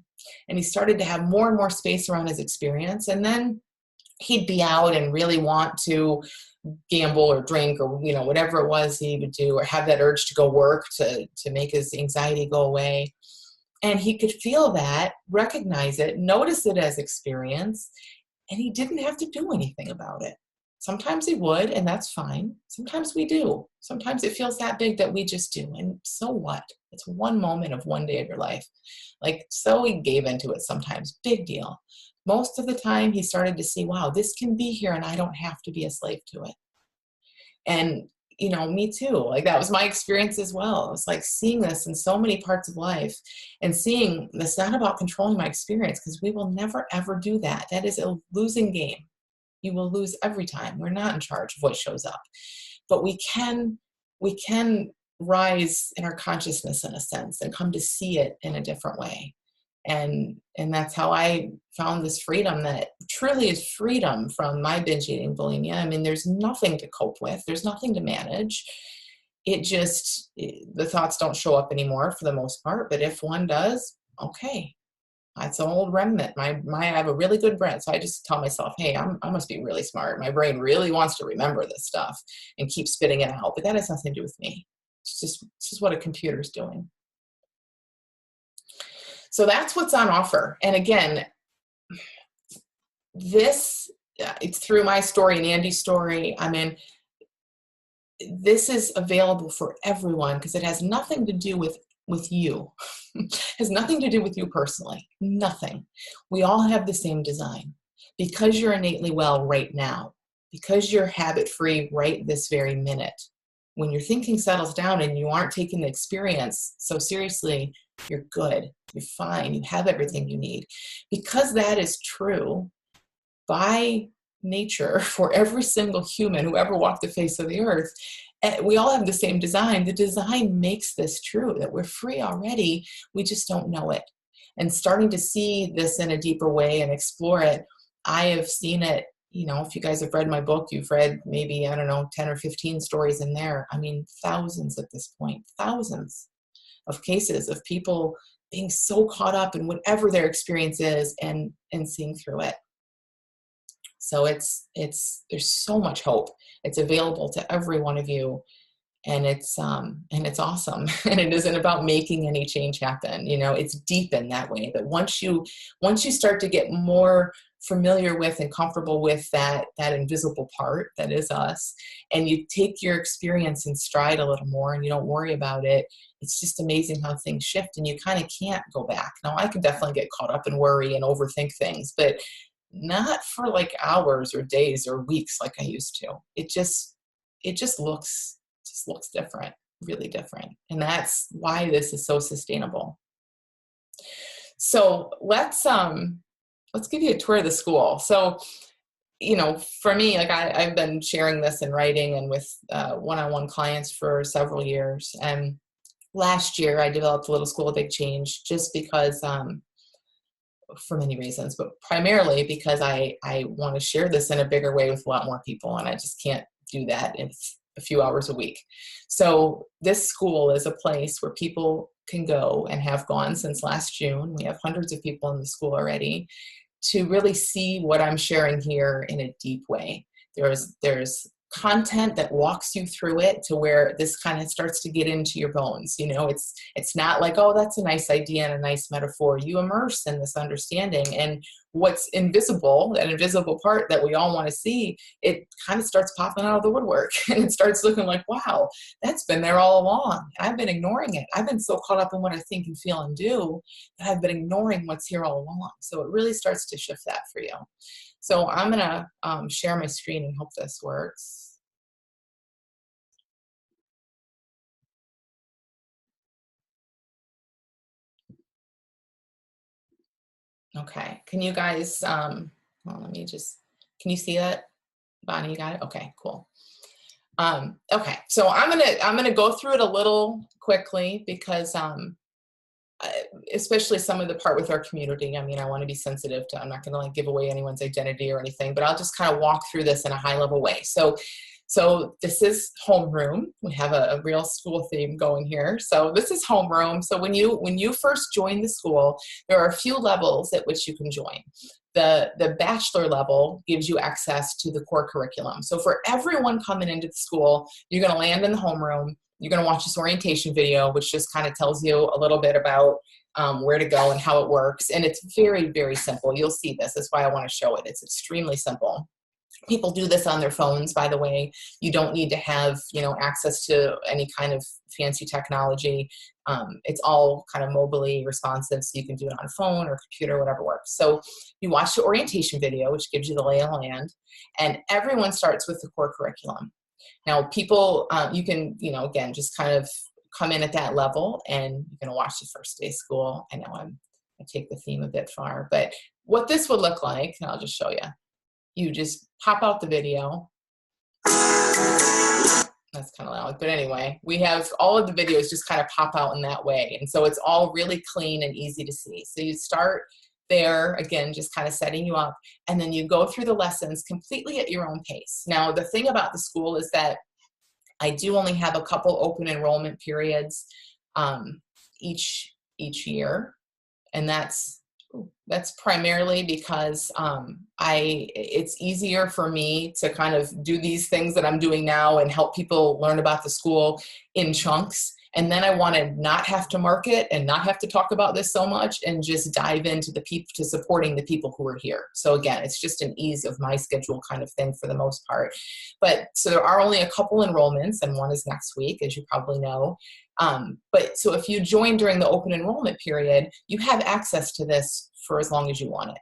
And he started to have more and more space around his experience. And then he'd be out and really want to gamble or drink or, whatever it was he would do, or have that urge to go work to make his anxiety go away. And he could feel that, recognize it, notice it as experience, and he didn't have to do anything about it. Sometimes he would, and that's fine. Sometimes we do. Sometimes it feels that big that we just do. And so what? It's one moment of one day of your life. Like, so he gave into it sometimes. Big deal. Most of the time, he started to see, wow, this can be here and I don't have to be a slave to it. And, me too. Like, that was my experience as well. It was like seeing this in so many parts of life and seeing it's not about controlling my experience, because we will never, ever do that. That is a losing game. You will lose every time. We're not in charge of what shows up. But we can rise in our consciousness, in a sense, and come to see it in a different way. And that's how I found this freedom that truly is freedom from my binge eating bulimia. I mean, there's nothing to cope with. There's nothing to manage. The thoughts don't show up anymore for the most part. But if one does, okay, It's an old remnant. I have a really good brain. So I just tell myself, hey, I must be really smart. My brain really wants to remember this stuff and keep spitting it out. But that has nothing to do with me. It's just what a computer's doing. So that's what's on offer. And again, it's through my story and Andy's story. I mean, this is available for everyone because it has nothing to do with you. It has nothing to do with you personally. Nothing. We all have the same design. Because you're innately well right now, because you're habit-free right this very minute, when your thinking settles down and you aren't taking the experience so seriously, you're good. You're fine. You have everything you need. Because that is true, by nature, for every single human who ever walked the face of the earth, we all have the same design. The design makes this true, that we're free already. We just don't know it. And starting to see this in a deeper way and explore it, I have seen it, if you guys have read my book, you've read maybe, 10 or 15 stories in there. I mean, thousands at this point, thousands of cases of people being so caught up in whatever their experience is and seeing through it. So there's so much hope. It's available to every one of you, and it's awesome. And it isn't about making any change happen. It's deep in that way, that once you start to get more familiar with and comfortable with that invisible part that is us, and you take your experience in stride a little more and you don't worry about it, it's just amazing how things shift and you kind of can't go back. Now, I can definitely get caught up and worry and overthink things, but not for like hours or days or weeks like I used to. It just looks different, really different. And that's why this is so sustainable. So let's give you a tour of the school. So, for me, like I've been sharing this in writing and with one-on-one clients for several years. And last year I developed a little school of big change just because, for many reasons, but primarily because I want to share this in a bigger way with a lot more people. And I just can't do that in a few hours a week. So this school is a place where people can go and have gone since last June. We have hundreds of people in the school already to really see what I'm sharing here in a deep way. There's content that walks you through it to where this kind of starts to get into your bones. It's not like, oh, that's a nice idea and a nice metaphor. You immerse in this understanding, and what's invisible, that invisible part that we all want to see, it kind of starts popping out of the woodwork and it starts looking like, wow, that's been there all along. I've been ignoring it. I've been so caught up in what I think and feel and do that I've been ignoring what's here all along. So it really starts to shift that for you. So I'm going to share my screen and hope this works. Okay. Can you guys, well, can you see that? Bonnie, you got it? Okay, cool. Okay. So I'm going to go through it a little quickly because, especially some of the part with our community. I mean, I want to be sensitive to, I'm not going to like give away anyone's identity or anything, but I'll just kind of walk through this in a high level way. So this is Homeroom. We have a real school theme going here. So this is Homeroom. So when you first join the school, there are a few levels at which you can join. The bachelor level gives you access to the core curriculum. So for everyone coming into the school, you're going to land in the homeroom. You're going to watch this orientation video, which just kind of tells you a little bit about where to go and how it works. And it's very, very simple. You'll see this. That's why I want to show it. It's extremely simple. People do this on their phones, by the way. You don't need to have, access to any kind of fancy technology. It's all kind of mobily responsive, so you can do it on a phone or computer, whatever works. So you watch the orientation video, which gives you the lay of the land, and everyone starts with the core curriculum. Now, people, you can, again, just kind of come in at that level, and you're going to watch the first day of school. I know I take the theme a bit far, but what this would look like, and I'll just show you. You just pop out the video. That's kind of loud, but anyway, we have all of the videos just kind of pop out in that way. And so it's all really clean and easy to see. So you start there, again, just kind of setting you up, and then you go through the lessons completely at your own pace. Now, the thing about the school is that I do only have a couple open enrollment periods each year, and that's That's primarily because it's easier for me to kind of do these things that I'm doing now and help people learn about the school in chunks. And then I want to not have to market and not have to talk about this so much and just dive into the people, to supporting the people who are here. So again, it's just an ease of my schedule kind of thing for the most part. But so there are only a couple enrollments, and one is next week, as you probably know. But so if you join during the open enrollment period, you have access to this for as long as you want it.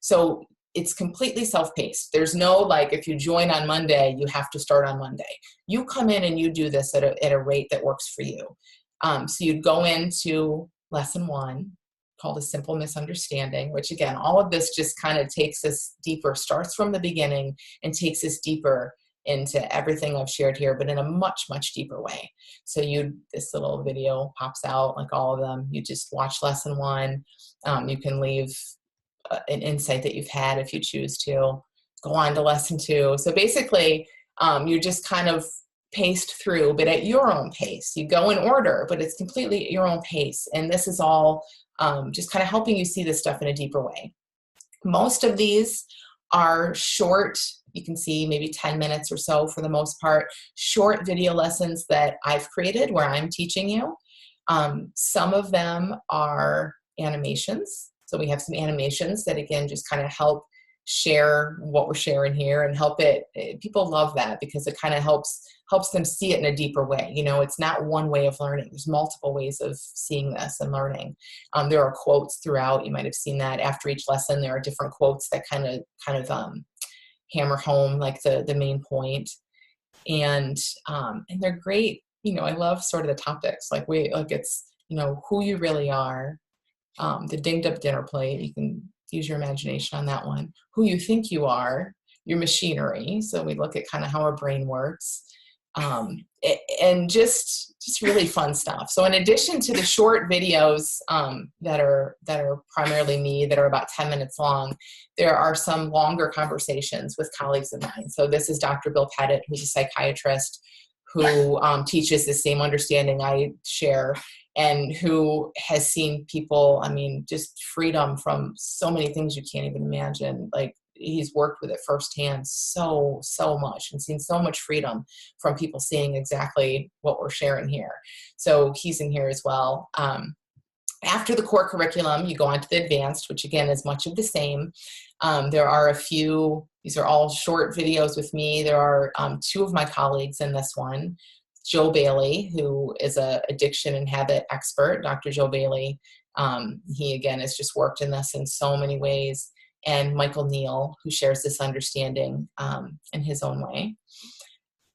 So it's completely self-paced. There's no, like, if you join on Monday, you have to start on Monday. You come in and you do this at a rate that works for you. So you'd go into lesson 1, called a simple misunderstanding, which again, all of this just kind of takes us deeper, starts from the beginning and takes us deeper into everything I've shared here, but in a much, much deeper way. So this little video pops out, like all of them. You just watch lesson 1. You can leave an insight that you've had if you choose to. Go on to lesson 2. So basically, you just kind of paced through, but at your own pace. You go in order, but it's completely at your own pace. And this is all just kind of helping you see this stuff in a deeper way. Most of these are short. You can see maybe 10 minutes or so for the most part, short video lessons that I've created where I'm teaching you. Some of them are animations. So we have some animations that, again, just kind of help share what we're sharing here and help it. People love that because it kind of helps them see it in a deeper way. You know, it's not one way of learning. There's multiple ways of seeing this and learning. There are quotes throughout. You might have seen that after each lesson. There are different quotes that kind of hammer home like the main point. And they're great. You know, I love sort of the topics, it's, you know, who you really are. The dinged up dinner plate, you can use your imagination on that one. Who you think you are, your machinery. So we look at kind of how our brain works. And just really fun stuff. So in addition to the short videos that are primarily me, that are about 10 minutes long, there are some longer conversations with colleagues of mine. So this is Dr. Bill Pettit, who's a psychiatrist who teaches the same understanding I share, and who has seen people, I mean, just freedom from so many things you can't even imagine. Like, he's worked with it firsthand so much and seen so much freedom from people seeing exactly what we're sharing here. So he's in here as well. After the core curriculum, you go on to the advanced, which again is much of the same. There are a few, these are all short videos with me. There are 2 of my colleagues in this one. Joe Bailey, who is an addiction and habit expert, Dr. Joe Bailey. He, again, has just worked in this in so many ways. And Michael Neal, who shares this understanding in his own way.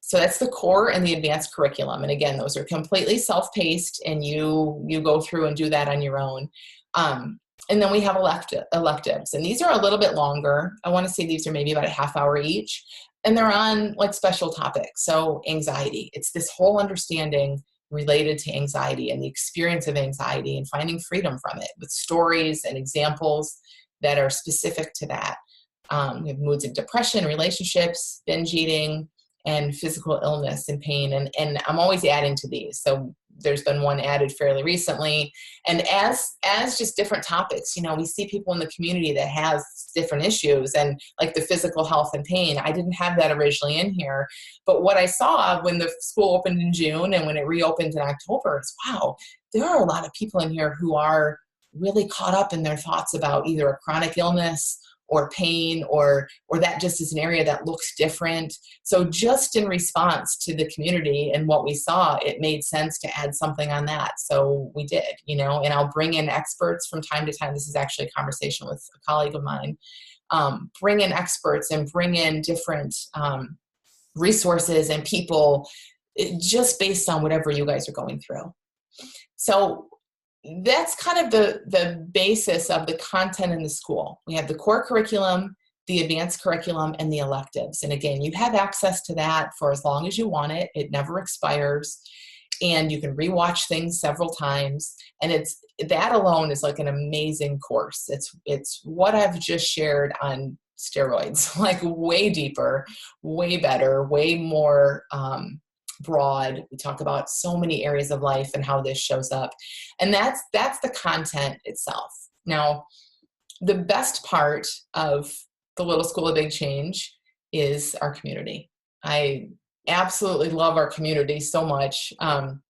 So that's the core and the advanced curriculum. And again, those are completely self-paced, and you go through and do that on your own. And then we have electives. And these are a little bit longer. I want to say these are maybe about a half hour each. And they're on like special topics. So anxiety, it's this whole understanding related to anxiety and the experience of anxiety and finding freedom from it with stories and examples that are specific to that. We have moods of depression, relationships, binge eating, and physical illness and pain. And I'm always adding to these. So there's been one added fairly recently. And as just different topics, you know, we see people in the community that have different issues, and like the physical health and pain. I didn't have that originally in here. But what I saw when the school opened in June and when it reopened in October is, wow, there are a lot of people in here who are really caught up in their thoughts about either a chronic illness or pain, or that just is an area that looks different. So just in response to the community and what we saw, it made sense to add something on that. So we did, you know, and I'll bring in experts from time to time. This is actually a conversation with a colleague of mine. Bring in experts and bring in different resources and people just based on whatever you guys are going through. So that's kind of the basis of the content in the school. We have the core curriculum, the advanced curriculum, and the electives. And again, you have access to that for as long as you want it. It never expires. And you can rewatch things several times. And that alone is like an amazing course. It's what I've just shared on steroids, like way deeper, way better, way more broad. We talk about so many areas of life and how this shows up. And that's the content itself. Now, The best part of the Little School of Big Change is our community. I absolutely love our community so much. And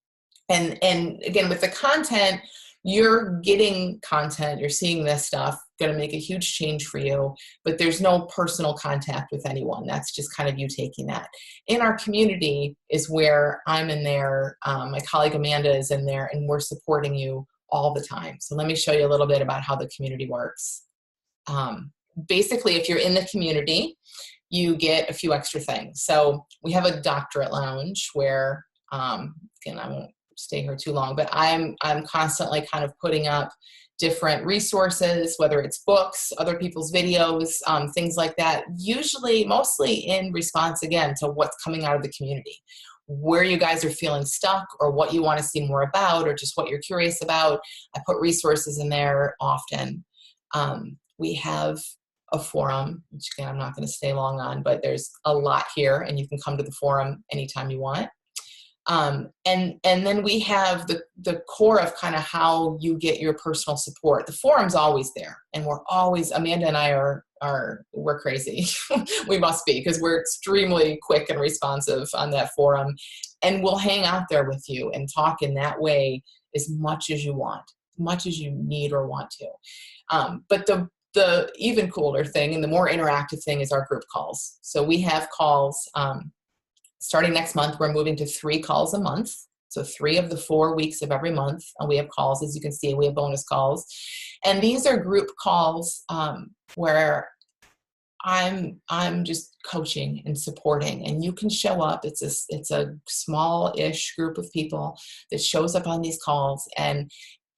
again, with the content, you're getting content, you're seeing this stuff, going to make a huge change for you, but there's no personal contact with anyone. That's just kind of you taking that. In our community is where I'm in there, my colleague Amanda is in there, and we're supporting you all the time. So let me show you a little bit about how the community works. Basically, if you're in the community, you get a few extra things. So we have a doctorate lounge where, again, I won't stay here too long, but I'm constantly kind of putting up different resources, whether it's books, other people's videos, things like that, mostly in response, again, to what's coming out of the community, where you guys are feeling stuck or what you want to see more about or just what you're curious about. I put resources in there often. We have a forum, which again, I'm not going to stay long on, but there's a lot here and you can come to the forum anytime you want. And then we have the core of kind of how you get your personal support. The forum's always there, and Amanda and I we're crazy. We must be, because we're extremely quick and responsive on that forum, and we'll hang out there with you and talk in that way as much as you want, as much as you need or want to. But the even cooler thing and the more interactive thing is our group calls. So we have calls, starting next month, we're moving to 3 calls a month. So 3 of the 4 weeks of every month, we have calls. As you can see, we have bonus calls. And these are group calls where I'm just coaching and supporting, and you can show up. It's a small-ish group of people that shows up on these calls, and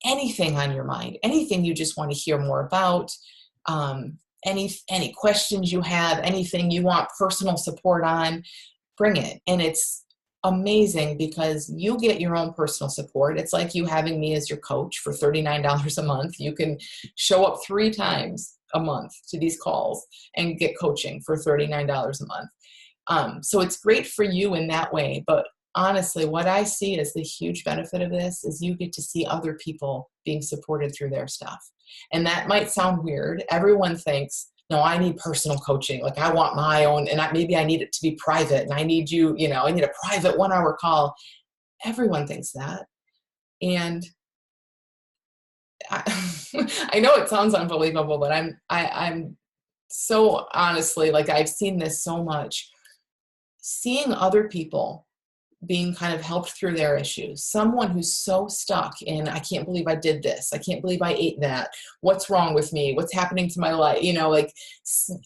anything on your mind, anything you just want to hear more about, any questions you have, anything you want personal support on, bring it. And it's amazing because you get your own personal support. It's like you having me as your coach for $39 a month. You can show up 3 times a month to these calls and get coaching for $39 a month. So it's great for you in that way. But honestly, what I see as the huge benefit of this is you get to see other people being supported through their stuff. And that might sound weird. Everyone thinks, no, I need personal coaching. Like, I want my own, and maybe I need it to be private, and I need I need a private 1-hour call. Everyone thinks that. And I know it sounds unbelievable, but I'm so honestly, like, I've seen this so much. Seeing other people being kind of helped through their issues. Someone who's so stuck in, I can't believe I did this. I can't believe I ate that. What's wrong with me? What's happening to my life? Like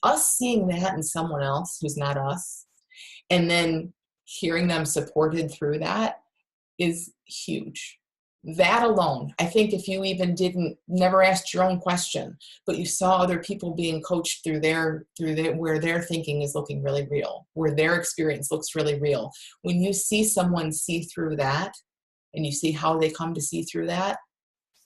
us seeing that in someone else who's not us, and then hearing them supported through that is huge. That alone, I think if you even never asked your own question, but you saw other people being coached through where their thinking is looking really real, where their experience looks really real. When you see someone see through that and you see how they come to see through that,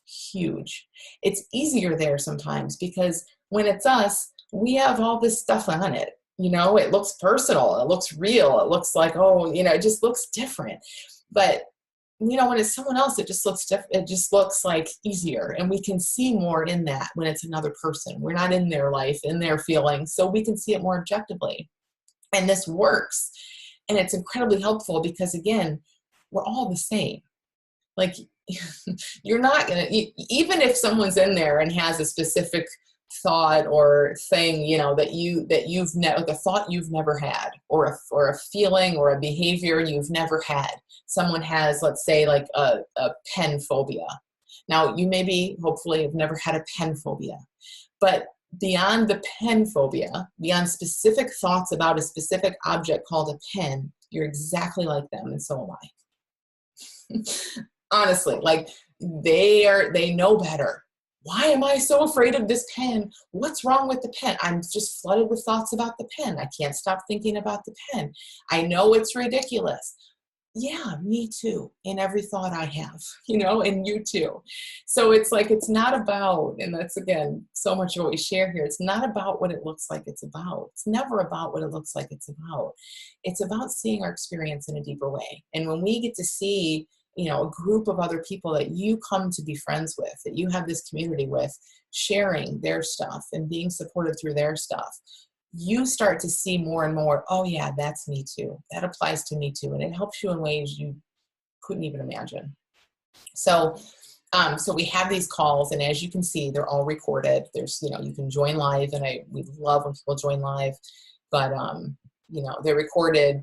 huge. It's easier there sometimes because when it's us, we have all this stuff on it. It looks personal. It looks real. It looks like, it just looks different. But when it's someone else, it just looks different. It just looks like easier. And we can see more in that when it's another person. We're not in their life, in their feelings. So we can see it more objectively. And this works. And it's incredibly helpful because, again, we're all the same. Like, you're not going to, even if someone's in there and has a specific thought or thing, that you've never, like a thought you've never had, or a feeling or a behavior you've never had. Someone has, let's say, like a pen phobia. Now, you maybe, hopefully, have never had a pen phobia, but beyond the pen phobia, beyond specific thoughts about a specific object called a pen, you're exactly like them, and so am I. Honestly, like they know better. Why am I so afraid of this pen? What's wrong with the pen? I'm just flooded with thoughts about the pen. I can't stop thinking about the pen. I know it's ridiculous. Yeah, me too. In every thought I have, and you too. So it's like, it's not about, and that's, again, so much of what we share here. It's not about what it looks like it's about. It's never about what it looks like it's about. It's about seeing our experience in a deeper way. And when we get to see a group of other people that you come to be friends with, that you have this community with, sharing their stuff and being supported through their stuff, you start to see more and more, oh yeah, that's me too. That applies to me too. And it helps you in ways you couldn't even imagine. So we have these calls, and as you can see, they're all recorded. There's, you can join live, and we love when people join live, but they're recorded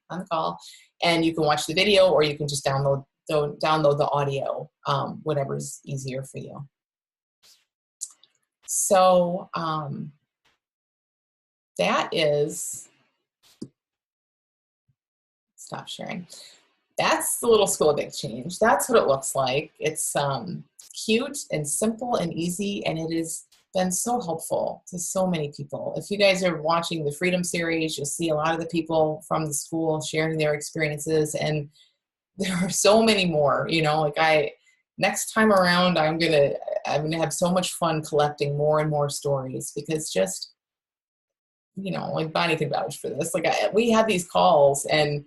on the call, and you can watch the video, or you can just download the audio, whatever's easier for you. So that is, stop sharing. That's the Little School of Big Change. That's what it looks like. It's cute and simple and easy, and it has been so helpful to so many people. If you guys are watching the Freedom series, you'll see a lot of the people from the school sharing their experiences, and there are so many more. Next time around, I'm gonna have so much fun collecting more and more stories, because just, like Bonnie could vouch for this. We have these calls, and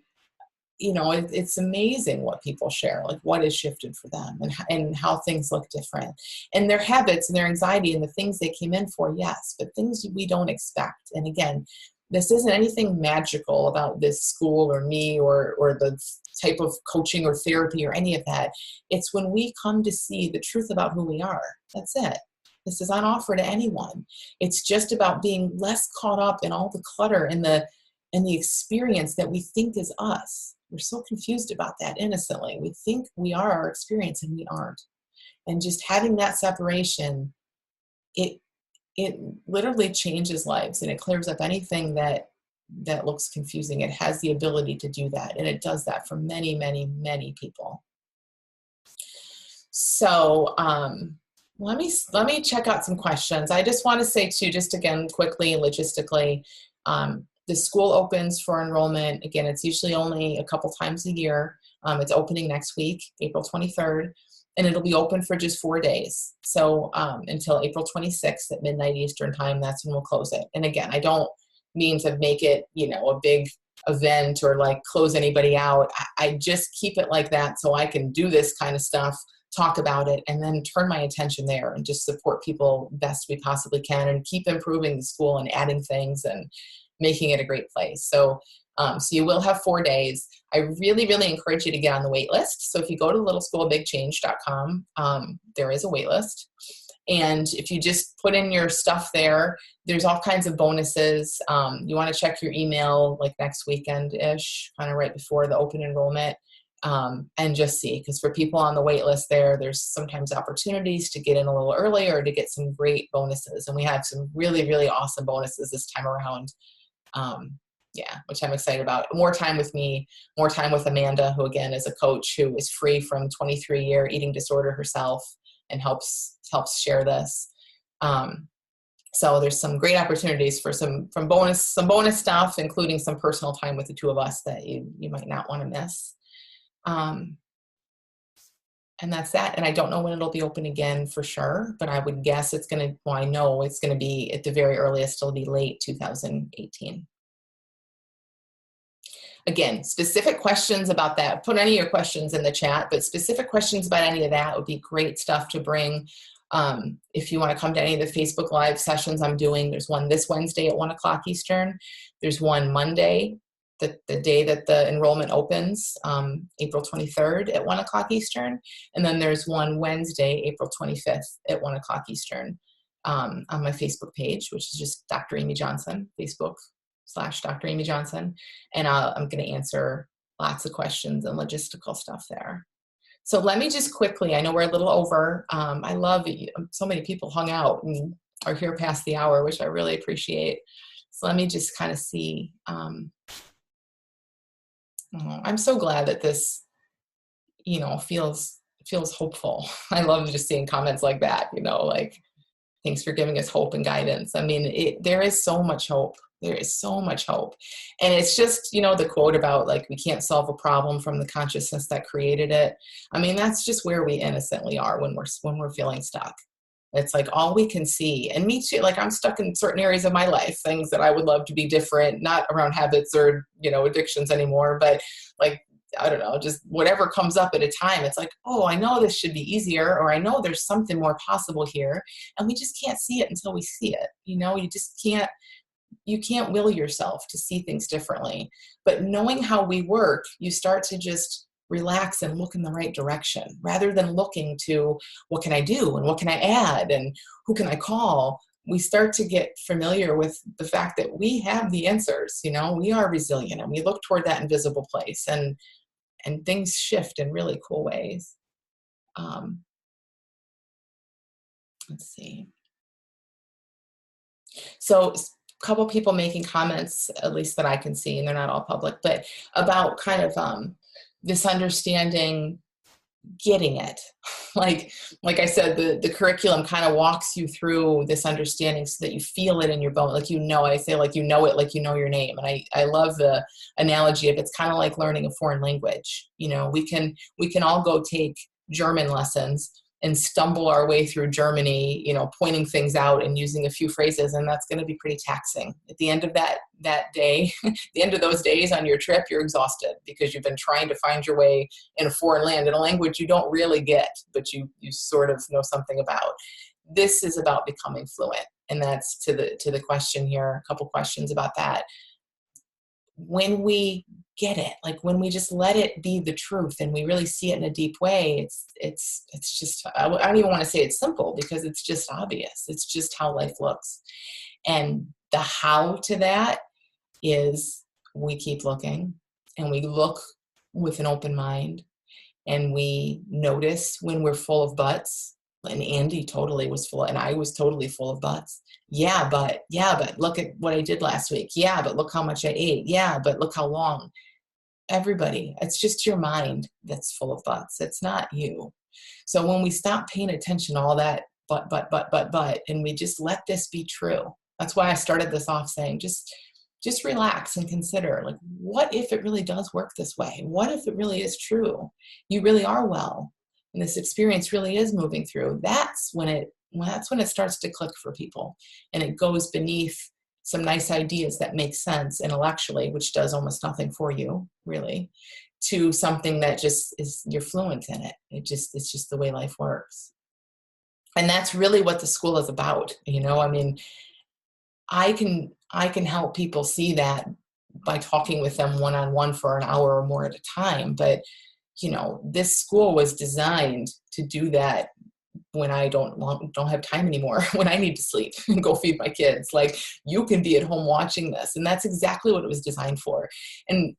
it's amazing what people share, like what has shifted for them, and how things look different, and their habits and their anxiety and the things they came in for, yes, but things we don't expect. And again, this isn't anything magical about this school or me or the type of coaching or therapy or any of that. It's when we come to see the truth about who we are. That's it. This is on offer to anyone. It's just about being less caught up in all the clutter and the experience that we think is us. We're so confused about that innocently. We think we are our experience, and we aren't. And just having that separation, it literally changes lives, and it clears up anything that looks confusing. It has the ability to do that, and it does that for many, many, many people. So let me check out some questions. I just want to say too, just again quickly and logistically, the school opens for enrollment. Again, it's usually only a couple times a year. It's opening next week, April 23rd, and it'll be open for just 4 days. So until April 26th at midnight Eastern time, that's when we'll close it. And again, I don't mean to make it, a big event or like close anybody out. I just keep it like that so I can do this kind of stuff, talk about it, and then turn my attention there and just support people best we possibly can, and keep improving the school and adding things and making it a great place. So you will have 4 days. I really, really encourage you to get on the wait list. So if you go to littleschoolofbigchange.com, there is a wait list. And if you just put in your stuff there, there's all kinds of bonuses. You want to check your email like next weekend-ish, kind of right before the open enrollment, and just see. Because for people on the wait list there's sometimes opportunities to get in a little early or to get some great bonuses. And we have some really, really awesome bonuses this time around. Which I'm excited about. More time with me, more time with Amanda, who again is a coach who is free from 23-year eating disorder herself and helps share this. So there's some great opportunities for some bonus stuff, including some personal time with the two of us that you might not want to miss. And that's that. And I don't know when it'll be open again for sure, but I would guess I know it's going to be at the very earliest, it'll be late 2018. Again, specific questions about that, put any of your questions in the chat, but specific questions about any of that would be great stuff to bring. If you want to come to any of the Facebook Live sessions I'm doing, there's one this Wednesday at 1 o'clock Eastern. There's one Monday, the day that the enrollment opens, April 23rd at 1 o'clock Eastern. And then there's one Wednesday, April 25th at 1 o'clock Eastern on my Facebook page, which is just Dr. Amy Johnson, Facebook/Dr. Amy Johnson. And I'm going to answer lots of questions and logistical stuff there. So let me just quickly, I know we're a little over. I love it. So many people hung out and are here past the hour, which I really appreciate. So let me just kind of see. I'm so glad that this, feels hopeful. I love just seeing comments like that, like, thanks for giving us hope and guidance. I mean, there is so much hope. There is so much hope. And it's just, the quote about like, we can't solve a problem from the consciousness that created it. I mean, that's just where we innocently are when we're feeling stuck. It's like all we can see. And me too, like I'm stuck in certain areas of my life, things that I would love to be different, not around habits or, addictions anymore, but like I don't know, just whatever comes up at a time. It's like, oh, I know this should be easier, or I know there's something more possible here. And we just can't see it until we see it. You just can't, you can't will yourself to see things differently. But knowing how we work, you start to just relax and look in the right direction rather than looking to what can I do and what can I add and who can I call. We start to get familiar with the fact that we have the answers. We are resilient, and we look toward that invisible place, and things shift in really cool ways. Let's see. So a couple people making comments, at least that I can see, and they're not all public, but about kind of this understanding, getting it. like I said, the curriculum kind of walks you through this understanding so that you feel it in your bone. Like, I say, like, it, like, your name. And I love the analogy of, it's kind of like learning a foreign language. We can all go take German lessons and stumble our way through Germany, pointing things out and using a few phrases. And that's going to be pretty taxing. At the end of that day, the end of those days on your trip, you're exhausted because you've been trying to find your way in a foreign land, in a language you don't really get, but you sort of know something about. This is about becoming fluent. And that's to the question here, a couple questions about that. When we get it, like when we just let it be the truth and we really see it in a deep way, it's just, I don't even want to say it's simple, because it's just obvious. It's just how life looks. And the how to that is, we keep looking, and we look with an open mind, and we notice when we're full of buts. And Andy totally was full, and I was totally full of buts. Yeah, but look at what I did last week. Yeah, but look how much I ate. Yeah, but look how long. Everybody, it's just your mind that's full of buts. It's not you. So when we stop paying attention to all that but, and we just let this be true. That's why I started this off saying, just relax and consider, like, what if it really does work this way? What if it really is true? You really are well, and this experience really is moving through. That's when it starts to click for people, and it goes beneath some nice ideas that make sense intellectually, which does almost nothing for you, really, to something that just is, you're fluent in it. It's just the way life works. And that's really what the school is about. I mean, I can help people see that by talking with them one-on-one for an hour or more at a time. But, this school was designed to do that when I don't have time anymore, when I need to sleep and go feed my kids. Like, you can be at home watching this. And that's exactly what it was designed for. And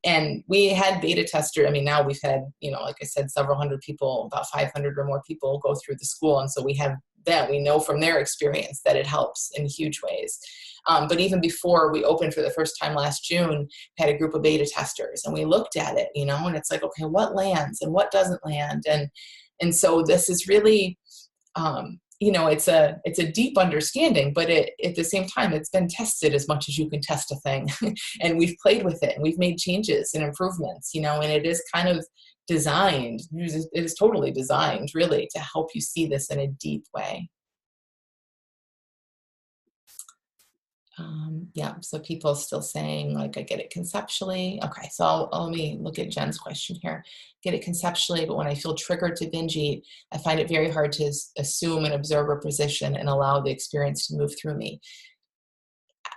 we had beta testers. I mean, now we've had, like I said, several hundred people, about 500 or more people go through the school. And so we have that. We know from their experience that it helps in huge ways. But even before we opened for the first time last June, had a group of beta testers, and we looked at it, and it's like, okay, what lands and what doesn't land? And so this is really, it's a deep understanding, but at the same time, it's been tested as much as you can test a thing. And we've played with it, and we've made changes and improvements, and it is kind of designed, it is totally designed really to help you see this in a deep way. Yeah, so people are still saying, like, I get it conceptually. Okay, so let me look at Jen's question here. Get it conceptually, but when I feel triggered to binge eat, I find it very hard to assume an observer position and allow the experience to move through me.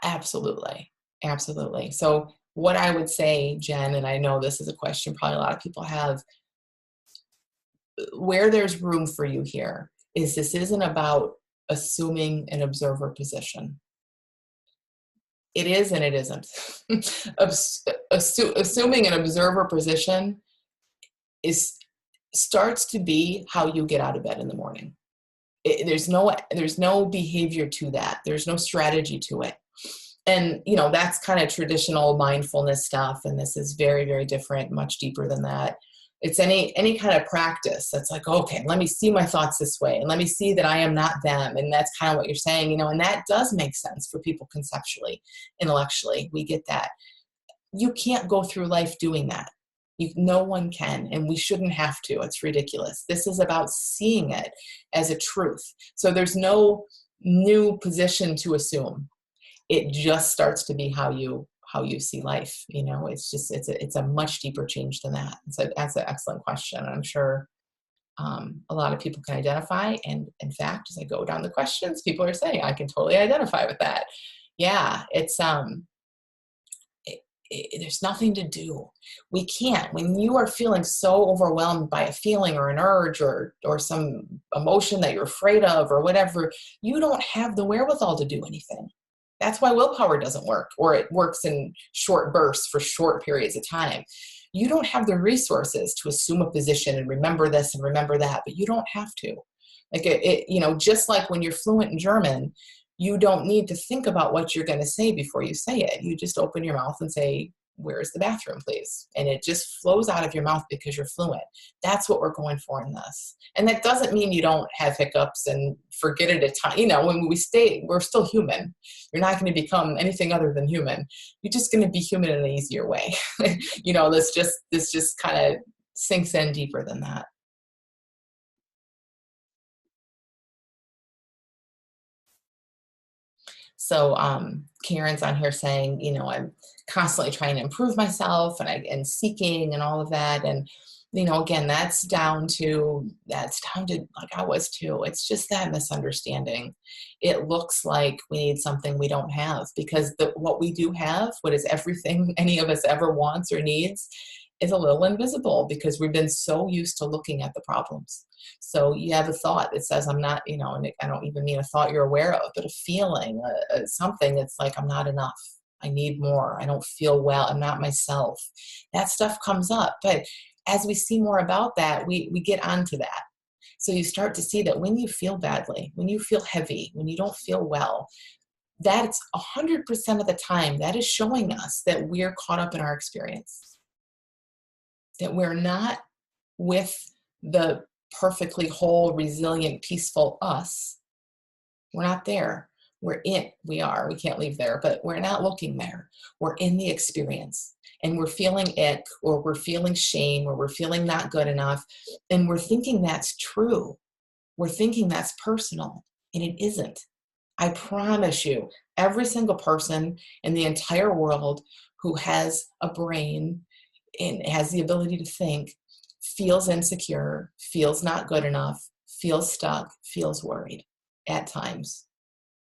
Absolutely, absolutely. So what I would say, Jen, and I know this is a question probably a lot of people have, where there's room for you here is, this isn't about assuming an observer position. It is and it isn't. Assuming an observer position starts to be how you get out of bed in the morning. There's no behavior to that. There's no strategy to it. And, that's kind of traditional mindfulness stuff. And this is very, very different, much deeper than that. It's any kind of practice that's like, okay, let me see my thoughts this way, and let me see that I am not them. And that's kind of what you're saying, and that does make sense for people conceptually, intellectually. We get that. You can't go through life doing that. No one can, and we shouldn't have to. It's ridiculous. This is about seeing it as a truth. So there's no new position to assume. It just starts to be how you how you see life. It's a much deeper change than that. So that's an excellent question. I'm sure a lot of people can identify. And in fact, as I go down the questions, people are saying, I can totally identify with that. Yeah, there's nothing to do. We can't. When you are feeling so overwhelmed by a feeling or an urge or some emotion that you're afraid of or whatever, you don't have the wherewithal to do anything. That's why willpower doesn't work, or it works in short bursts for short periods of time. You don't have the resources to assume a position and remember this and remember that, but you don't have to. Just like when you're fluent in German, you don't need to think about what you're going to say before you say it. You just open your mouth and say, "Where's the bathroom, please?" And it just flows out of your mouth because you're fluent. That's what we're going for in this. And that doesn't mean you don't have hiccups and forget it at times. When we're still human. You're not going to become anything other than human. You're just going to be human in an easier way. This just kind of sinks in deeper than that. So Karen's on here saying, I'm constantly trying to improve myself and seeking and all of that. And, again, that's down to like I was too. It's just that misunderstanding. It looks like we need something we don't have, because what we do have, what is everything any of us ever wants or needs, is a little invisible because we've been so used to looking at the problems. So you have a thought that says, I'm not, and I don't even mean a thought you're aware of, but a feeling, something that's like, I'm not enough. I need more. I don't feel well. I'm not myself. That stuff comes up. But as we see more about that, we get onto that. So you start to see that when you feel badly, when you feel heavy, when you don't feel well, that's 100% of the time, that is showing us that we're caught up in our experience, that we're not with the perfectly whole, resilient, peaceful us. We're not there. We can't leave there, but we're not looking there. We're in the experience, and we're feeling ick, or we're feeling shame, or we're feeling not good enough. And we're thinking that's true. We're thinking that's personal, and it isn't. I promise you, every single person in the entire world who has a brain and has the ability to think feels insecure, feels not good enough, feels stuck, feels worried at times.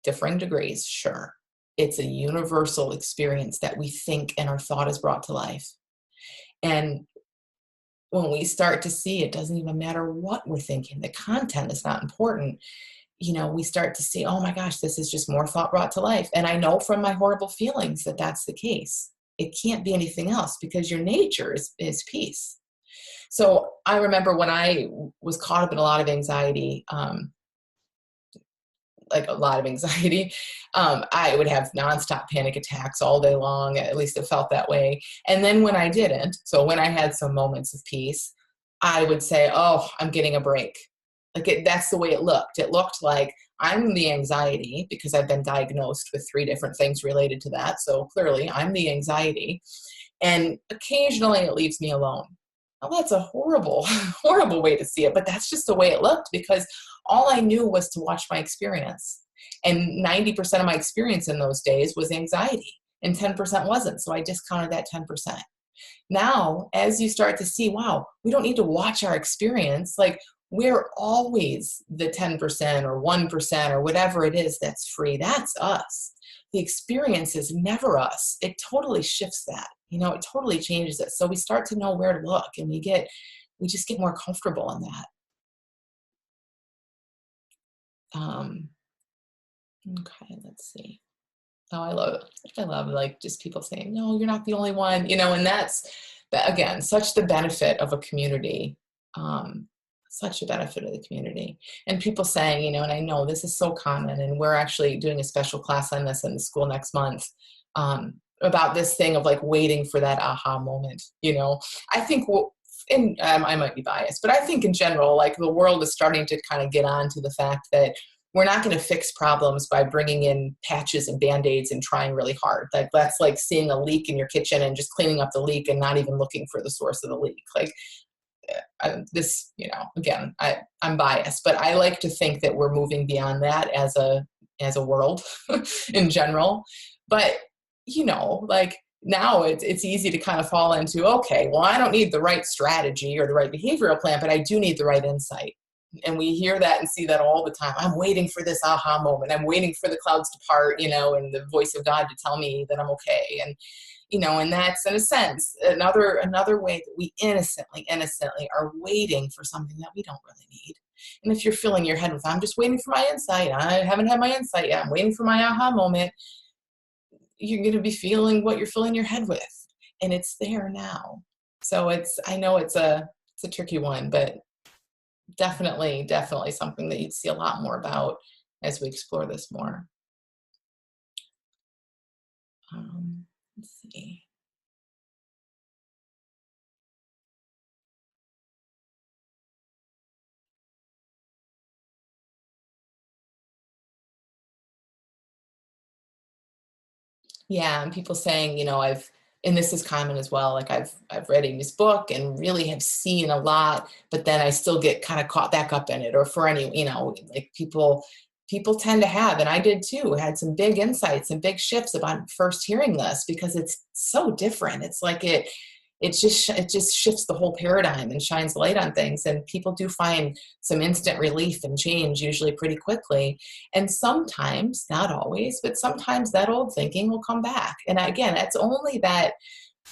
Differing degrees, sure. It's a universal experience that we think and our thought is brought to life. And when we start to see, it doesn't even matter what we're thinking, the content is not important. We start to see, oh my gosh, this is just more thought brought to life. And I know from my horrible feelings that that's the case. It can't be anything else, because your nature is peace. So I remember when I was caught up in a lot of anxiety, I would have nonstop panic attacks all day long. At least it felt that way. And then when I didn't, so when I had some moments of peace, I would say, oh, I'm getting a break. That's the way it looked. It looked like I'm the anxiety, because I've been diagnosed with 3 different things related to that. So clearly I'm the anxiety. And occasionally it leaves me alone. Well, that's a horrible, horrible way to see it, but that's just the way it looked, because all I knew was to watch my experience. And 90% of my experience in those days was anxiety, and 10% wasn't. So I discounted that 10%. Now, as you start to see, wow, we don't need to watch our experience. We're always the 10% or 1% or whatever it is that's free. That's us. The experience is never us. It totally shifts that. It totally changes it. So we start to know where to look, and we just get more comfortable in that. Okay, let's see. Oh, I love just people saying, no, you're not the only one, and that's, again, such the benefit of a community. Such a benefit of the community. And people saying, and I know this is so common, and we're actually doing a special class on this in the school next month, about this thing of waiting for that aha moment. I think, I might be biased, but I think in general, the world is starting to kind of get on to the fact that we're not going to fix problems by bringing in patches and Band-Aids and trying really hard. That's like seeing a leak in your kitchen and just cleaning up the leak and not even looking for the source of the leak. Again, I'm biased, but I like to think that we're moving beyond that as a world in general. But, now it's easy to kind of fall into, okay, well, I don't need the right strategy or the right behavioral plan, but I do need the right insight. And we hear that and see that all the time. I'm waiting for this aha moment. I'm waiting for the clouds to part, and the voice of God to tell me that I'm okay. And, and that's, in a sense, another way that we innocently are waiting for something that we don't really need. And if you're filling your head with, I'm just waiting for my insight, I haven't had my insight yet, I'm waiting for my aha moment, you're going to be feeling what you're filling your head with. And it's there now. So I know it's a tricky one, but definitely something that you'd see a lot more about as we explore this more. Let's see. Yeah, and people saying, and this is common as well, like I've read Amy's book and really have seen a lot, but then I still get kind of caught back up in it. Or for any, like people tend to have, and I did too, had some big insights and big shifts upon first hearing this, because it's so different. It's like it just shifts the whole paradigm and shines light on things. And people do find some instant relief and change, usually pretty quickly. And sometimes, not always, but sometimes that old thinking will come back. And again, it's only that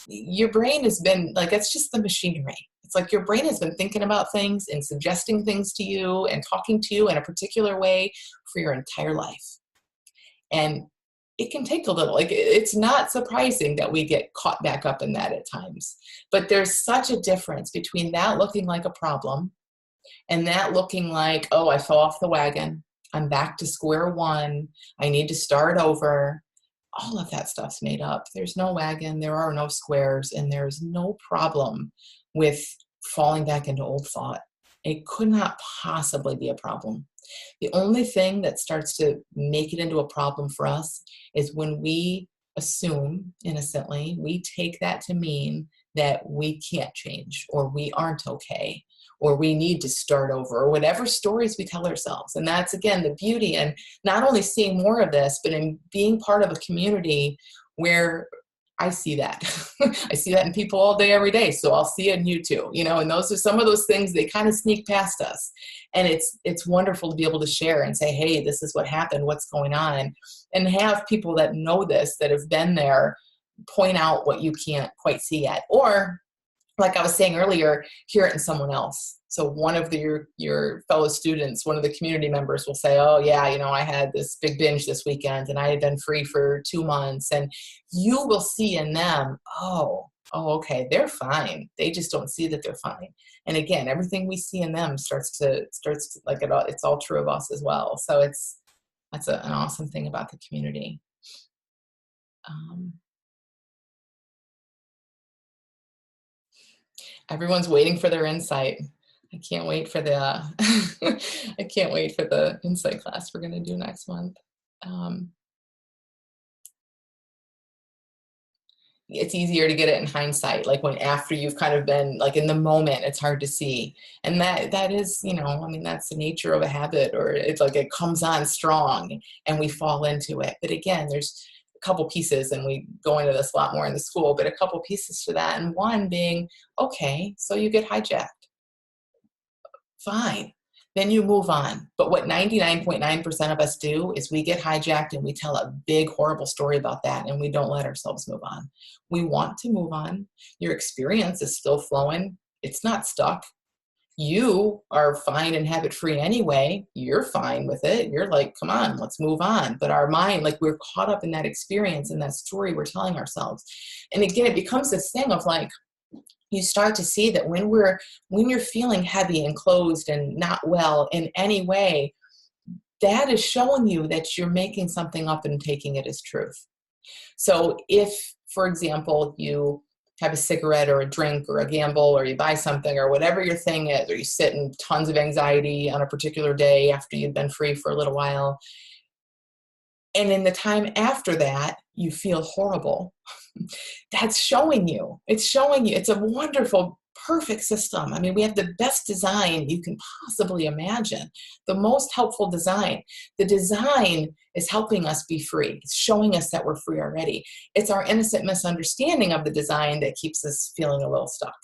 your brain has been like, it's just the machinery. It's like your brain has been thinking about things and suggesting things to you and talking to you in a particular way for your entire life. And it can take a little, like, it's not surprising that we get caught back up in that at times. But there's such a difference between that looking like a problem and that looking like, oh, I fell off the wagon, I'm back to square one, I need to start over. All of that stuff's made up. There's no wagon, there are no squares, and there's no problem with falling back into old thought. It could not possibly be a problem. The only thing that starts to make it into a problem for us is when we assume, innocently, we take that to mean that we can't change, or we aren't okay, or we need to start over, or whatever stories we tell ourselves. And that's, again, the beauty in not only seeing more of this, but in being part of a community where I see that. I see that in people all day, every day. So I'll see it in you too, and those are some of those things, they kind of sneak past us. And it's wonderful to be able to share and say, hey, this is what happened, what's going on, and have people that know this, that have been there, point out what you can't quite see yet. Or, like I was saying earlier, hear it in someone else. So one of your fellow students, one of the community members will say, oh yeah, I had this big binge this weekend and I had been free for 2 months. And you will see in them, oh, okay, they're fine. They just don't see that they're fine. And again, everything we see in them starts to like it's all true of us as well. So that's an awesome thing about the community. Everyone's waiting for their insight. I can't wait for the I can't wait for the insight class we're going to do next month. It's easier to get it in hindsight, like when after you've kind of been like in the moment, it's hard to see. And that is, that's the nature of a habit, or it's like it comes on strong and we fall into it. But again, there's a couple pieces, and we go into this a lot more in the school, but a couple pieces to that. And one being, okay, so you get hijacked. Fine. Then you move on. But what 99.9% of us do is we get hijacked and we tell a big, horrible story about that, and we don't let ourselves move on. We want to move on. Your experience is still flowing. It's not stuck. You are fine and habit-free anyway. You're fine with it. You're like, come on, let's move on. But our mind, like, we're caught up in that experience and that story we're telling ourselves. And again, it becomes this thing of like, you start to see that when you're feeling heavy and closed and not well in any way, that is showing you that you're making something up and taking it as truth. So if, for example, you have a cigarette or a drink or a gamble, or you buy something or whatever your thing is, or you sit in tons of anxiety on a particular day after you've been free for a little while, and in the time after that, you feel horrible, that's showing you. It's showing you. It's a wonderful perfect system. I mean, we have the best design you can possibly imagine, the most helpful design. The design is helping us be free. It's showing us that we're free already. It's our innocent misunderstanding of the design that keeps us feeling a little stuck.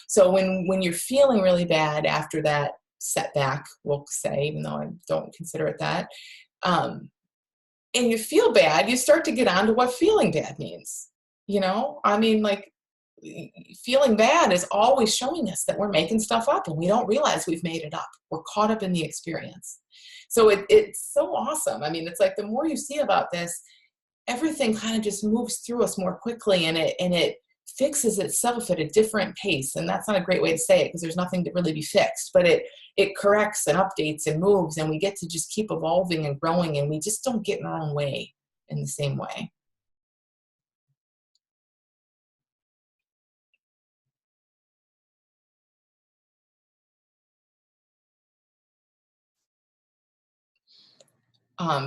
So when you're feeling really bad after that setback, we'll say, even though I don't consider it that, and you feel bad, you start to get on to what feeling bad means. I mean, like, feeling bad is always showing us that we're making stuff up and we don't realize we've made it up. We're caught up in the experience. So it's so awesome. I mean, it's like the more you see about this, everything kind of just moves through us more quickly, and it fixes itself at a different pace. And that's not a great way to say it because there's nothing to really be fixed, but it corrects and updates and moves, and we get to just keep evolving and growing, and we just don't get in our own way in the same way.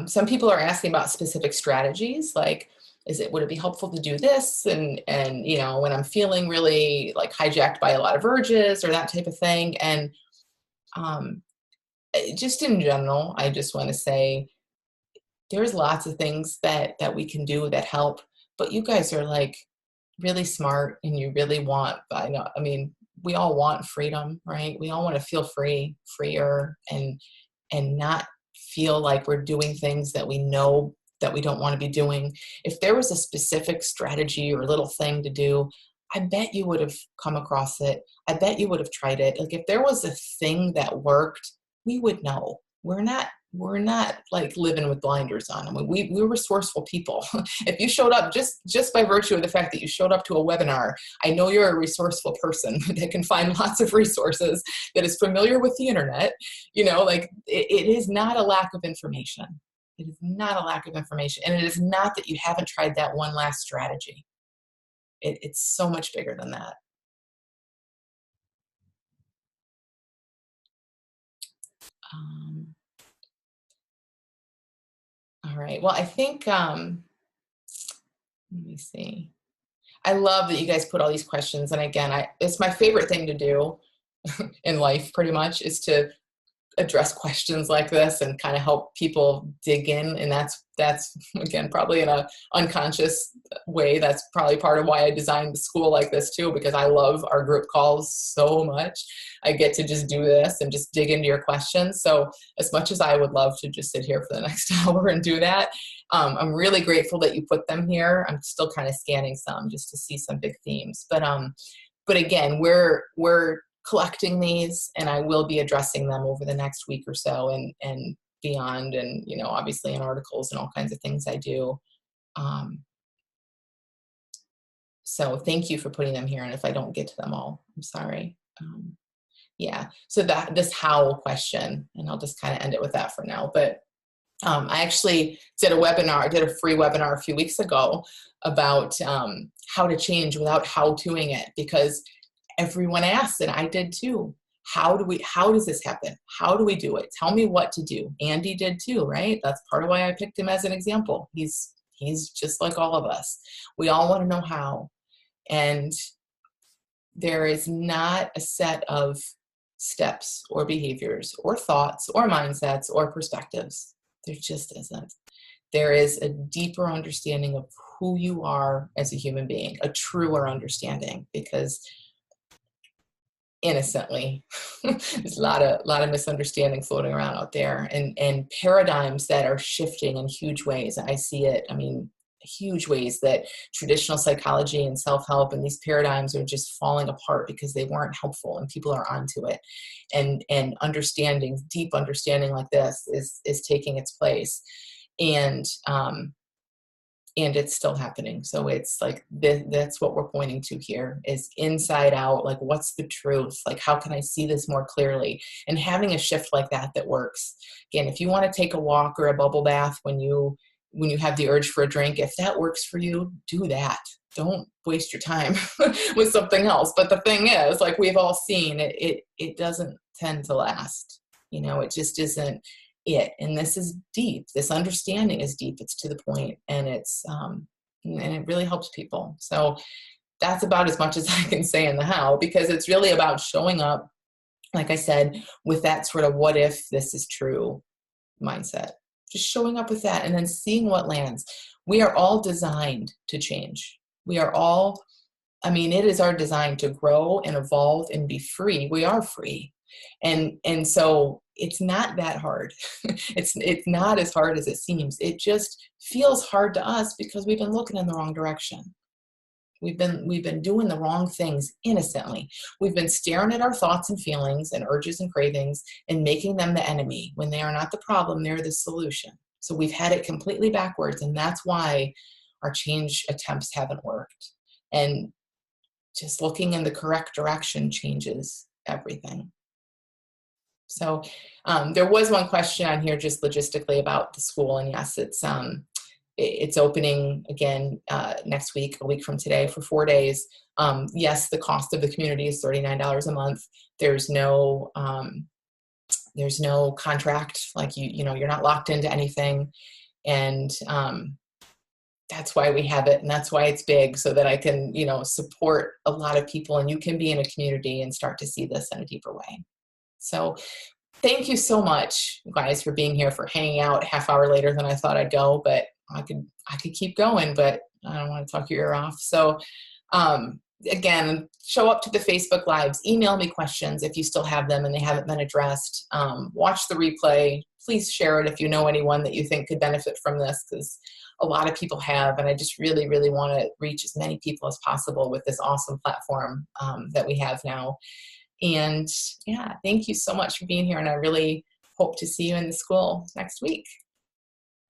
Some people are asking about specific strategies, like, would it be helpful to do this? And when I'm feeling really like hijacked by a lot of urges or that type of thing. And um, just in general, I just want to say there's lots of things that we can do that help, but you guys are like really smart and you really want, I mean, we all want freedom, right? We all want to feel freer, and not feel like we're doing things that we know that we don't want to be doing. If there was a specific strategy or little thing to do, I bet you would have come across it. I bet you would have tried it. Like, if there was a thing that worked, we would know. We're not like living with blinders on. I mean, we're resourceful people. If you showed up just by virtue of the fact that you showed up to a webinar, I know you're a resourceful person that can find lots of resources, that is familiar with the internet. Like, it is not a lack of information. It is not a lack of information. And it is not that you haven't tried that one last strategy. It's so much bigger than that. All right. Well, I think, let me see. I love that you guys put all these questions. And again, it's my favorite thing to do in life, pretty much, is to address questions like this and kind of help people dig in. And that's again, probably in a unconscious way. That's probably part of why I designed the school like this too, because I love our group calls so much. I get to just do this and just dig into your questions. So as much as I would love to just sit here for the next hour and do that, I'm really grateful that you put them here. I'm still kind of scanning some just to see some big themes, but again, we're collecting these, and I will be addressing them over the next week or so and beyond, and obviously in articles and all kinds of things I do. So thank you for putting them here, and if I don't get to them all, I'm sorry. Yeah, so this how question, and I'll just kind of end it with that for now, but I actually did a free webinar a few weeks ago about how to change without how-toing it, because everyone asks, and I did too. How does this happen? How do we do it? Tell me what to do. Andy did too, right? That's part of why I picked him as an example. He's just like all of us. We all want to know how. And there is not a set of steps or behaviors or thoughts or mindsets or perspectives. There just isn't. There is a deeper understanding of who you are as a human being, a truer understanding, because innocently there's a lot of misunderstanding floating around out there, and paradigms that are shifting in huge ways. I see it, huge ways, that traditional psychology and self-help and these paradigms are just falling apart because they weren't helpful, and people are onto it, and deep understanding like this is taking its place, and it's still happening. So it's like, that's what we're pointing to here, is inside out, like, what's the truth? Like, how can I see this more clearly? And having a shift like that works. Again, if you want to take a walk or a bubble bath when you have the urge for a drink, if that works for you, do that. Don't waste your time with something else. But the thing is, like we've all seen, it doesn't tend to last. It just isn't it. And this is deep. This understanding is deep. It's to the point, and it's and it really helps people. So that's about as much as I can say in the how, because it's really about showing up, like I said, with that sort of what if this is true mindset. Just showing up with that and then seeing what lands. We are all designed to change. We are all, I mean, it is our design to grow and evolve and be free. We are free. And so it's not that hard. It's not as hard as it seems. It just feels hard to us because we've been looking in the wrong direction. We've been doing the wrong things innocently. We've been staring at our thoughts and feelings and urges and cravings and making them the enemy when they are not the problem, they're the solution. So we've had it completely backwards, and that's why our change attempts haven't worked. And just looking in the correct direction changes everything. So there was one question on here just logistically about the school, and yes, it's opening again next week, a week from today, for 4 days. Yes, the cost of the community is $39 a month. There's no contract, like you're not locked into anything, and that's why we have it, and that's why it's big, so that I can support a lot of people, and you can be in a community and start to see this in a deeper way. So thank you so much, guys, for being here, for hanging out half hour later than I thought I'd go, but I could keep going, but I don't want to talk your ear off. So again, show up to the Facebook Lives, email me questions if you still have them and they haven't been addressed. Watch the replay. Please share it if you know anyone that you think could benefit from this, because a lot of people have, and I just really, really want to reach as many people as possible with this awesome platform that we have now. And yeah, thank you so much for being here, and I really hope to see you in the school next week.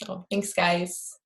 So thanks, guys.